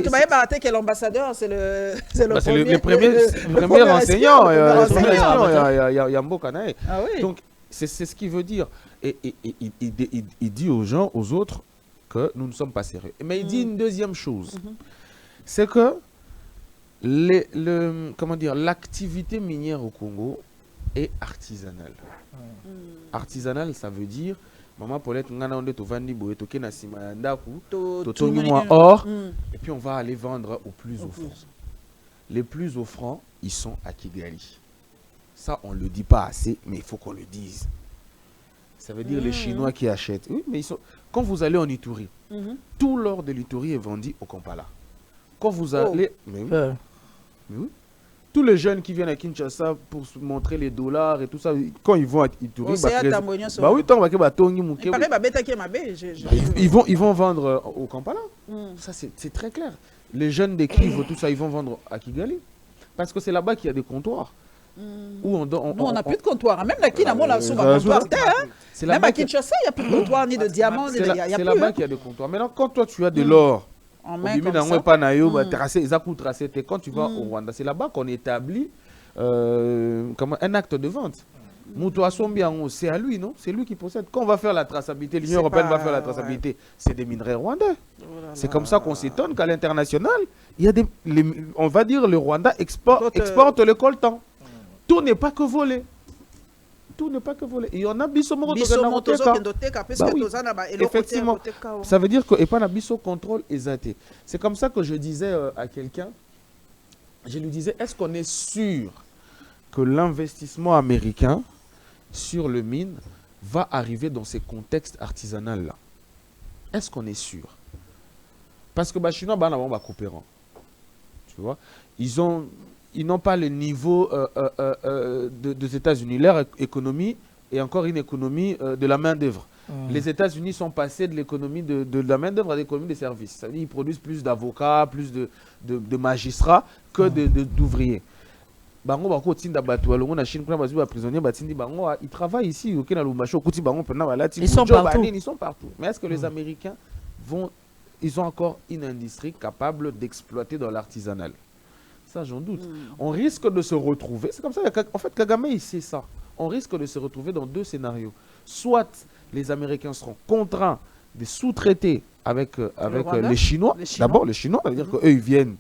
Tu m'avais baraté que l'ambassadeur, c'est le premier enseignant. Yambo Kanae. Donc, c'est ce qu'il veut dire. Et il dit aux gens, aux autres, que nous ne sommes pas sérieux. Mais il dit une deuxième chose. C'est que l'activité minière au Congo est artisanale. Artisanale, ça veut dire maman Paulette ngana onde to vandi boye to kena sima ya ndaku to tongi moi or et puis on va aller vendre au plus offrant. Les plus offrants, ils sont à Kigali. Ça on le dit pas assez, mais il faut qu'on le dise. Ça veut dire les Chinois qui achètent. Oui, mais ils sont... Quand vous allez en Ituri, tout l'or de l'Ituri est vendu au Kampala. Quand vous allez... Mais oui. Tous les jeunes qui viennent à Kinshasa pour montrer les dollars et tout ça, quand ils vont à Ituri, ils vont vendre au Kampala. Ça, c'est très clair. Les jeunes décrivent tout ça, ils vont vendre à Kigali. Parce que c'est là-bas qu'il y a des comptoirs. Nous, on n'a plus de comptoir. Même là, on a souvent comptoir. Même à Kinshasa, il n'y a plus de comptoir, ni de diamants. C'est là-bas qu'il y a des comptoirs. Maintenant, quand toi, tu as de l'or, quand tu vas au Rwanda, c'est là-bas qu'on établit un acte de vente. C'est à lui, non? C'est lui qui possède. Quand on va faire la traçabilité, l'Union européenne va faire la traçabilité, c'est des minerais rwandais. C'est comme ça qu'on s'étonne qu'à l'international, il y a on va dire le Rwanda exporte le coltan. Tout n'est pas que volé. Tout n'est pas que volé. Il y en a effectivement. Ça veut dire que et pas la biso contrôle exaté. C'est comme ça que je disais à quelqu'un, je lui disais, est-ce qu'on est sûr que l'investissement américain sur le mine va arriver dans ces contextes artisanaux-là? Est-ce qu'on est sûr? Parce que les Chinois, coopérants. Tu vois, ils n'ont pas le niveau des États-Unis. Leur économie est encore une économie de la main-d'œuvre. Les États-Unis sont passés de l'économie de la main-d'œuvre à l'économie des services. Ça veut dire qu'ils produisent plus d'avocats, plus de magistrats que d'ouvriers. Ils travaillent ici. Ils sont partout. Mais est-ce que les Américains ils ont encore une industrie capable d'exploiter dans l'artisanal? Ça, j'en doute. On risque de se retrouver, c'est comme ça, en fait, Kagame, il sait ça. On risque de se retrouver dans deux scénarios. Soit les Américains seront contraints de sous-traiter avec les Chinois. D'abord, les Chinois, ça veut dire qu'eux, ils viennent.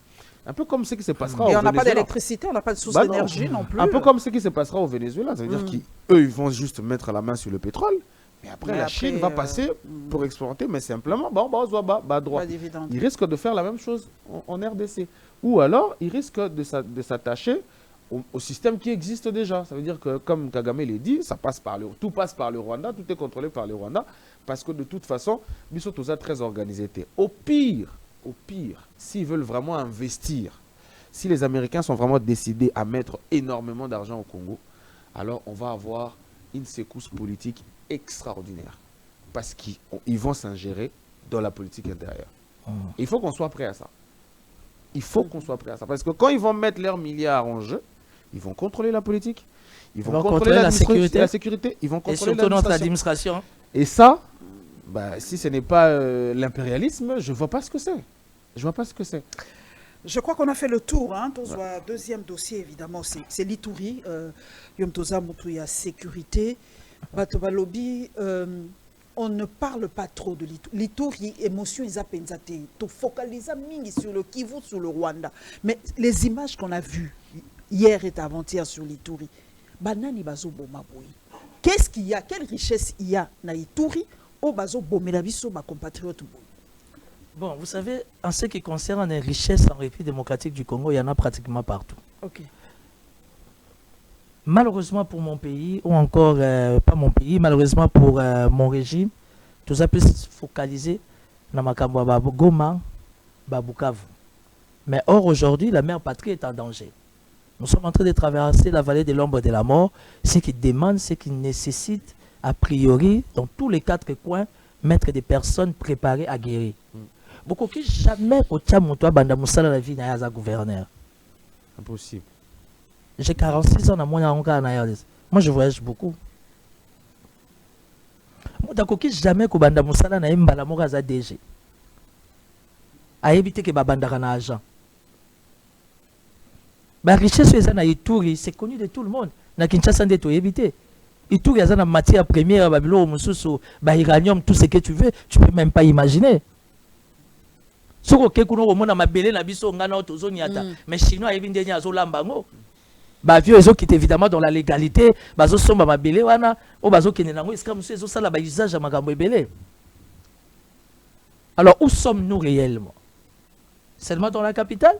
Un peu comme ce qui se passera au Venezuela. Et on n'a pas d'électricité, on n'a pas de source d'énergie non plus. Un peu comme ce qui se passera au Venezuela. Ça veut dire qu'eux, ils vont juste mettre la main sur le pétrole. Mais après, la Chine va passer pour exporter, mais simplement, droit. Ils risquent de faire la même chose en RDC. Ou alors, ils risquent de s'attacher au système qui existe déjà. Ça veut dire que, comme Kagame l'a dit, tout passe par le Rwanda, tout est contrôlé par le Rwanda, parce que de toute façon, ils sont tous très organisés. Au pire, s'ils veulent vraiment investir, si les Américains sont vraiment décidés à mettre énormément d'argent au Congo, alors on va avoir une secousse politique extraordinaire. Parce qu'ils vont s'ingérer dans la politique intérieure. Il faut qu'on soit prêt à ça. Il faut qu'on soit prêt à ça. Parce que quand ils vont mettre leurs milliards en jeu, ils vont contrôler la politique, ils vont contrôler la sécurité, ils vont contrôler l'administration. Et ça, si ce n'est pas l'impérialisme, je ne vois pas ce que c'est. Je vois pas ce que c'est. Je crois qu'on a fait le tour. Deuxième dossier, évidemment, c'est l'Ituri. Yom Toza Moutouya sécurité. Batobalobi, on ne parle pas trop de l'Ituri. L'Ituri, émotion, ils appellent ça. Tu focalises sur le Kivu, sur le Rwanda. Mais les images qu'on a vues hier et avant-hier sur l'Ituri, banani bazo bomaboui. Qu'est-ce qu'il y a? Quelle richesse il y a dans l'Ituri? Au bazo bomelabiso ma compatriote. Bon, vous savez, en ce qui concerne les richesses en République démocratique du Congo, il y en a pratiquement partout. Ok. Malheureusement pour mon pays, ou encore pas mon pays, malheureusement pour mon régime, tout ça peut se focaliser dans Makambo Goma, Bukavu. Mais or, aujourd'hui, la mère patrie est en danger. Nous sommes en train de traverser la vallée de l'ombre de la mort, ce qui demande, ce qui nécessite, a priori, dans tous les 4 coins, mettre des personnes préparées à guérir. Beaucoup qui jamais au Tchamoutoua Banda Moussala la vie n'a pas gouverneur. Impossible. J'ai 46 ans dans mon Moi, je voyage beaucoup. D'accord, qui jamais que Banda Moussala n'a pas la mort à DG. A éviter que Banda kana agent. La richesse na Ituri, c'est connu de tout le monde. Na Kinshasa de tout éviter. Ituri a une matière première, babilo, mususu, uranium, tout ce que tu veux, tu peux même pas imaginer. Mais chinois vieux qui est évidemment dans la légalité, alors où sommes-nous réellement? Seulement dans la capitale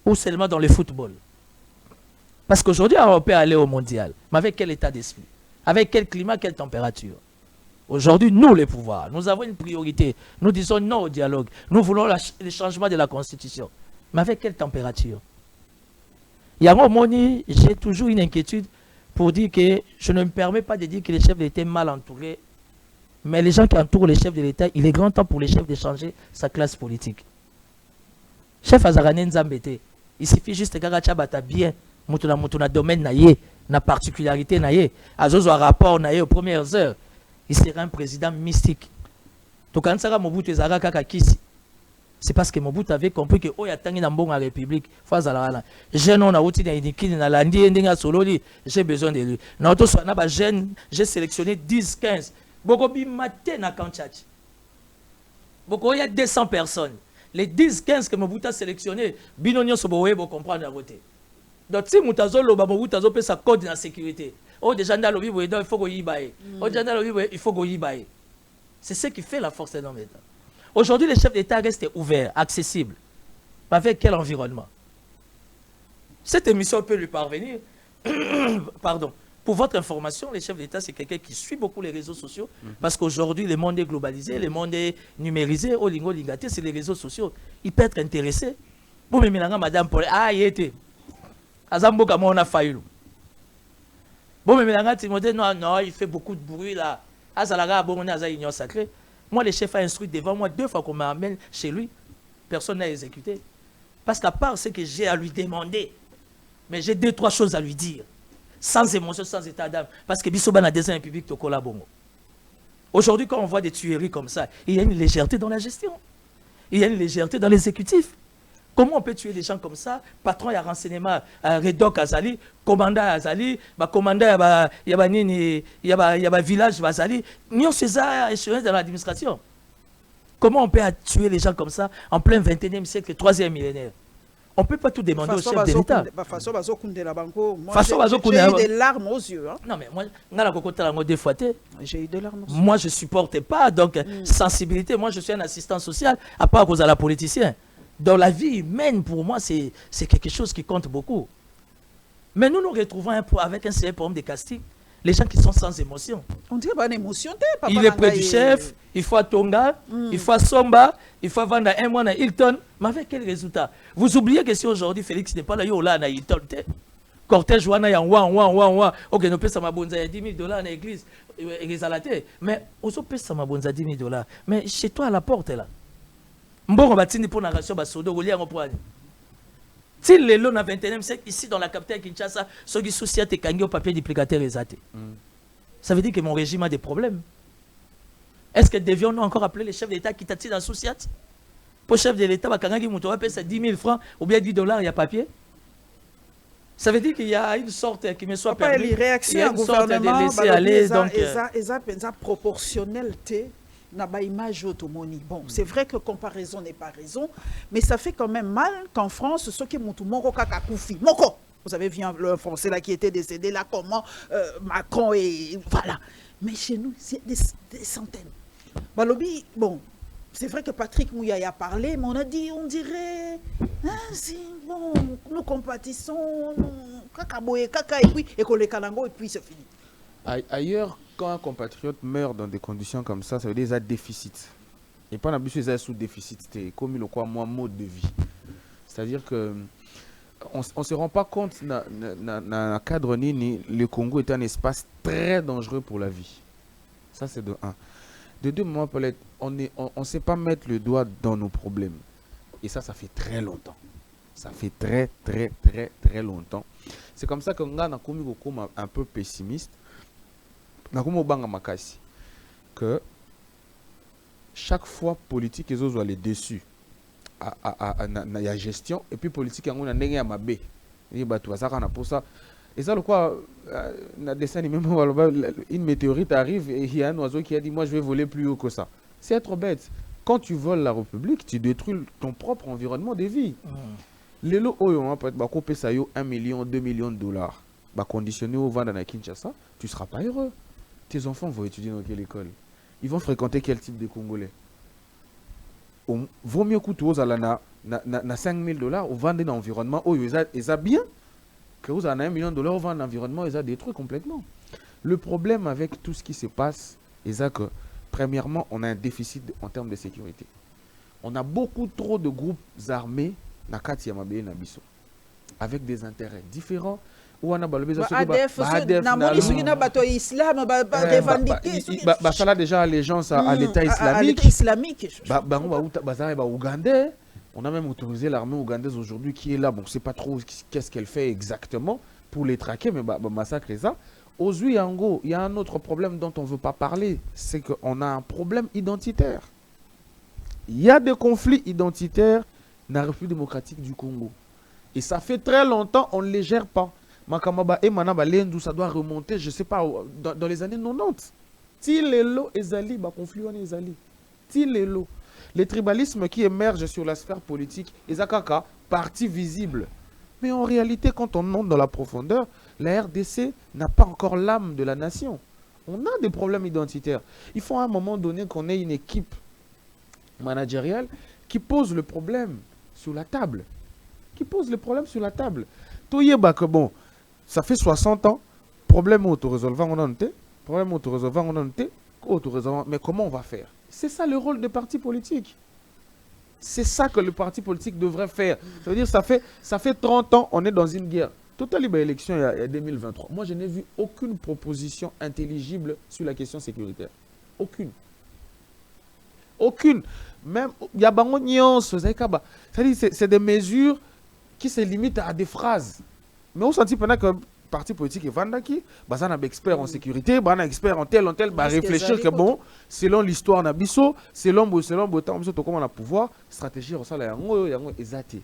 ou seulement dans le football? Parce qu'aujourd'hui on peut aller au mondial, mais avec quel état d'esprit? Avec quel climat, quelle température? Aujourd'hui, nous, les pouvoirs, nous avons une priorité. Nous disons non au dialogue. Nous voulons le changement de la Constitution. Mais avec quelle température? Il y a un moment, j'ai toujours une inquiétude pour dire que je ne me permets pas de dire que les chefs de l'État sont mal entourés. Mais les gens qui entourent les chefs de l'État, il est grand temps pour les chefs de changer sa classe politique. Chef Azarane Nzambete, il suffit juste que Gagachabata bien, Moutouna domaine naïe, na particularité naïe, Azozo a rapport naïe aux premières heures. Il sera un président mystique. Donc quand ça Mobutu ezara kaka kisi, c'est parce que Mobutu avait compris que oh ya tangi na mbongo la République face à la jeune on a outi na inikini na landi ndinga sololi, j'ai besoin de lui. Na auto so na ba jeune, j'ai sélectionné 10 15. Boko bi maté na Kanchach. Boko il y a 200 personnes. Les 10 15 que Mobutu a sélectionné, binonyo so boye bo comprendre à voter. Donc si Moutazolo ba Mobutu azo pe sa code na sécurité. Oh, déjà, il faut qu'on y baille. Oh, déjà, il faut qu'on y baille. C'est ce qui fait la force de l'homme d'État. Aujourd'hui, les chefs d'État restent ouverts, accessibles. Avec quel environnement? Cette émission peut lui parvenir. Pardon. Pour votre information, les chefs d'État, c'est quelqu'un qui suit beaucoup les réseaux sociaux. Parce qu'aujourd'hui, le monde est globalisé, le monde est numérisé. Au lingo lingaté, c'est les réseaux sociaux. Il peut être intéressé. Pour me dire, madame, il était. Azambo, comment on a failli. Bon, mais non, il fait beaucoup de bruit là. Moi, le chef a instruit devant moi 2 fois qu'on m'amène chez lui. Personne n'a exécuté. Parce qu'à part ce que j'ai à lui demander, mais j'ai 2-3 choses à lui dire. Sans émotion, sans état d'âme. Parce que Bissoban a des public de Kolabongo. Aujourd'hui, quand on voit des tueries comme ça, il y a une légèreté dans la gestion. Il y a une légèreté dans l'exécutif. Comment on peut tuer des gens comme ça? Patron, il y a renseignement, Redok Azali, commandant Azali, commandant, il y a village Azali. Nous, c'est ça, échelon dans l'administration. Comment on peut tuer les gens comme ça en plein 21e siècle, 3e millénaire? On ne peut pas tout demander au chef de l'État. J'ai eu des larmes aux yeux. Hein? Non, mais moi, j'ai eu des larmes aux yeux. Moi, je ne supporte pas. Donc, sensibilité, moi, je suis un assistant social, à part à cause de la politicien. Dans la vie humaine, pour moi, c'est quelque chose qui compte beaucoup. Mais nous nous retrouvons avec un sérieux problème de casting. Les gens qui sont sans émotion. On dirait pas d'émotion. Il est près du chef, il faut à Tonga, il faut à Somba, il faut vendre un mois à Hilton. Mais avec quel résultat? Vous oubliez que si aujourd'hui Félix n'est pas là, il y a Hilton. cortège wana ya wa ok no pesa mabonza ya 10 000 dollars na église ezalate mais ozo pesa mabonza 10 000 dollars mais chez toi à la porte là mbongo batindi pour na ration ba sodo golia ngo poani ti lelo na 21e siècle ici dans la capitale Kinshasa soki souci te kangi au papier duplicateur ezate ça veut dire que mon régime a des problèmes. Est-ce que devions-nous encore appeler les chefs d'État qui t'attirent dans Souciat? Pour chef de l'État, il y a 10 000 francs ou bien 10 dollars, il y a papier. Ça veut dire qu'il y a une sorte qui me soit permis. Il y a une sorte de laisser aller. Donc, et proportionnalité n'a pas image automoni. Bon, c'est vrai que comparaison n'est pas raison, mais ça fait quand même mal qu'en France, ceux qui montent moko kakakoufi. Moko! Vous avez vu le Français là qui était décédé, là, comment Macron et... Voilà. Mais chez nous, c'est des centaines. Balobi, bon, c'est vrai que Patrick Mouya a parlé, mais on a dit, on dirait... c'est bon, nous compatissons, kakaboye, kaka, et puis c'est fini. Ailleurs, quand un compatriote meurt dans des conditions comme ça veut dire qu'il y a déficit. Et pas l'habitude, il y a sous-déficit. C'est comme le quoi, moi, mode de vie. C'est-à-dire que... On ne se rend pas compte dans le cadre ni le Congo est un espace très dangereux pour la vie. Ça, c'est de un. De deux, maman Paulette, on ne sait pas mettre le doigt dans nos problèmes. Et ça fait très longtemps. Ça fait très, très, très, très longtemps. C'est comme ça que nous avons un peu pessimiste. Nous avons que chaque fois politique, ils ont les déçus. La gestion et puis politique on a ndenge ya mabe et ba tout ça pour ça et ça le quoi na dessin même une météorite arrive et il y a un oiseau qui a dit moi je vais voler plus haut que ça. C'est trop bête. Quand tu voles la République, tu détruis ton propre environnement de vie. Les lots on peut être ba couper ça yo 1 million 2 millions de dollars ba conditionner au vendre à Kinshasa, tu seras pas heureux. Tes enfants vont étudier dans quelle école? Ils vont fréquenter quel type de Congolais? Vaut mieux coûter aux alana na 5 000 dollars au vendre dans l'environnement où ils ont bien que vous en 1 million de dollars au vendre l'environnement ils ont détruit complètement. Le problème avec tout ce qui se passe c'est que premièrement on a un déficit en termes de sécurité. On a beaucoup trop de groupes armés na kati ya mabe na biso avec des intérêts différents. ADF, ça a déjà allégeance à l'État islamique. On a même autorisé l'armée ougandaise aujourd'hui qui est là. Bon, on ne sait pas trop qu'est-ce qu'elle fait exactement pour les traquer, mais massacrer ça. Aujourd'hui, il y a un autre problème dont on ne veut pas parler. C'est qu'on a un problème identitaire. Il y a des conflits identitaires dans la République démocratique du Congo. Et ça fait très longtemps, on ne les gère pas. Makamaba et Manaba Lendu, ça doit remonter, je ne sais pas, dans les années 90. Tilelo Ezali, conflit en Ezali. Tilelo. Les tribalismes qui émergent sur la sphère politique, Ezakaka, parti visible. Mais en réalité, quand on monte dans la profondeur, la RDC n'a pas encore l'âme de la nation. On a des problèmes identitaires. Il faut à un moment donné qu'on ait une équipe managériale qui pose le problème sur la table. Qui pose le problème sur la table. Toyeba que bon, ça fait 60 ans, problème auto-résolvant on en était, problème auto-résolvant on en était, auto-résolvant, mais comment on va faire? C'est ça le rôle des partis politiques. C'est ça que le parti politique devrait faire. Ça veut dire ça fait 30 ans, on est dans une guerre. Total élection il y a 2023. Moi, je n'ai vu aucune proposition intelligible sur la question sécuritaire. Aucune. Aucune. Même, il y a bango nuance, c'est des mesures qui se limitent à des phrases. Mais on sentit pendant que le parti politique est vendaki, on a des experts en sécurité, on a des experts en tel, réfléchir que bon, selon l'histoire nabiso, selon le temps, comment on a pouvoir, stratégie, on a exaté.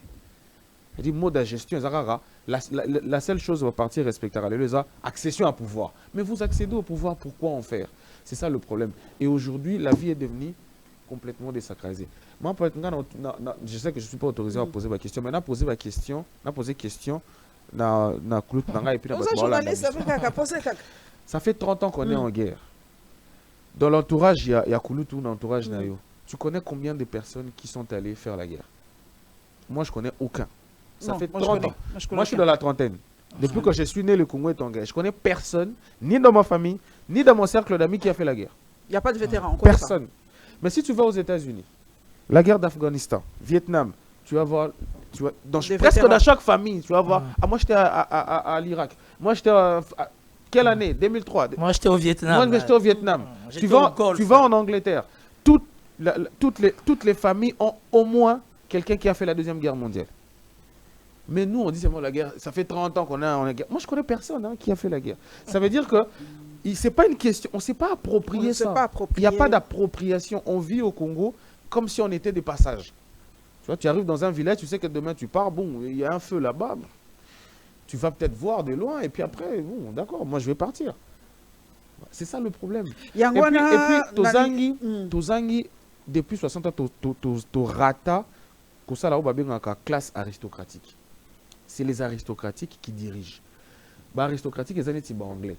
C'est-à-dire, mode de gestion, la seule chose va partir respecter les accession à pouvoir. Mais vous accédez au pouvoir, pourquoi en faire? C'est ça le problème. Et aujourd'hui, la vie est devenue complètement désacralisée. Moi, je sais que je ne suis pas autorisé à poser ma question, mais on a posé ma question, ça fait 30 ans qu'on est en guerre. Dans l'entourage, il y a Kouloutou, dans l'entourage Nayo. Tu connais combien de personnes qui sont allées faire la guerre? Moi, je connais aucun. Ça fait 30 ans. Moi, je suis dans la trentaine. Depuis que je suis né, le Congo est en guerre. Je connais personne, ni dans ma famille, ni dans mon cercle d'amis qui a fait la guerre. Il n'y a pas de vétérans. Personne. Mais si tu vas aux États-Unis, la guerre d'Afghanistan, Vietnam, tu vas voir Tu vois, dans, Des presque vétérans. dans chaque famille, tu vas voir. Ah, moi, j'étais à l'Irak. Moi, j'étais à quelle année? 2003. Moi, j'étais au Vietnam. Moi, j'étais au Vietnam. J'étais Tu au Golfe. vas en Angleterre. Toutes les familles ont au moins quelqu'un qui a fait la Deuxième Guerre mondiale. Mais nous, on dit seulement la guerre. Ça fait 30 ans qu'on est en guerre. Moi, je connais personne hein, qui a fait la guerre. Ça veut dire que c'est pas une question. On ne s'est pas approprié On ne s'est ça. pas Il approprié. n'y a pas d'appropriation. On vit au Congo comme si on était des passages. Tu vois, tu arrives dans un village, tu sais que demain tu pars, bon, il y a un feu là-bas. Tu vas peut-être voir de loin et puis après, bon, d'accord, moi je vais partir. C'est ça le problème. Et puis Tozangi, depuis 60 ans, tu rata que ça là-haut, une classe aristocratique. C'est les aristocratiques qui dirigent. Bah, aristocratique, ils sont anglais.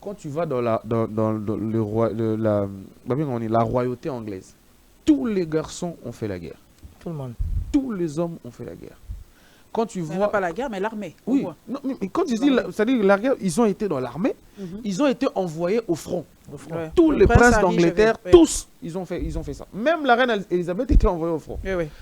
Quand tu vas dans la royauté anglaise, tous les garçons ont fait la guerre. Tout le monde. Tous les hommes ont fait la guerre. Quand tu Mais vois... pas la guerre, mais l'armée. Oui, non, mais quand tu dis, c'est-à-dire la guerre, ils ont été dans l'armée, ils ont été envoyés au front. Ouais. Tous Le les prince princes Harry, d'Angleterre, ouais. tous, ils ont fait ça. Même la reine Elisabeth était envoyée au front. Oui, oui.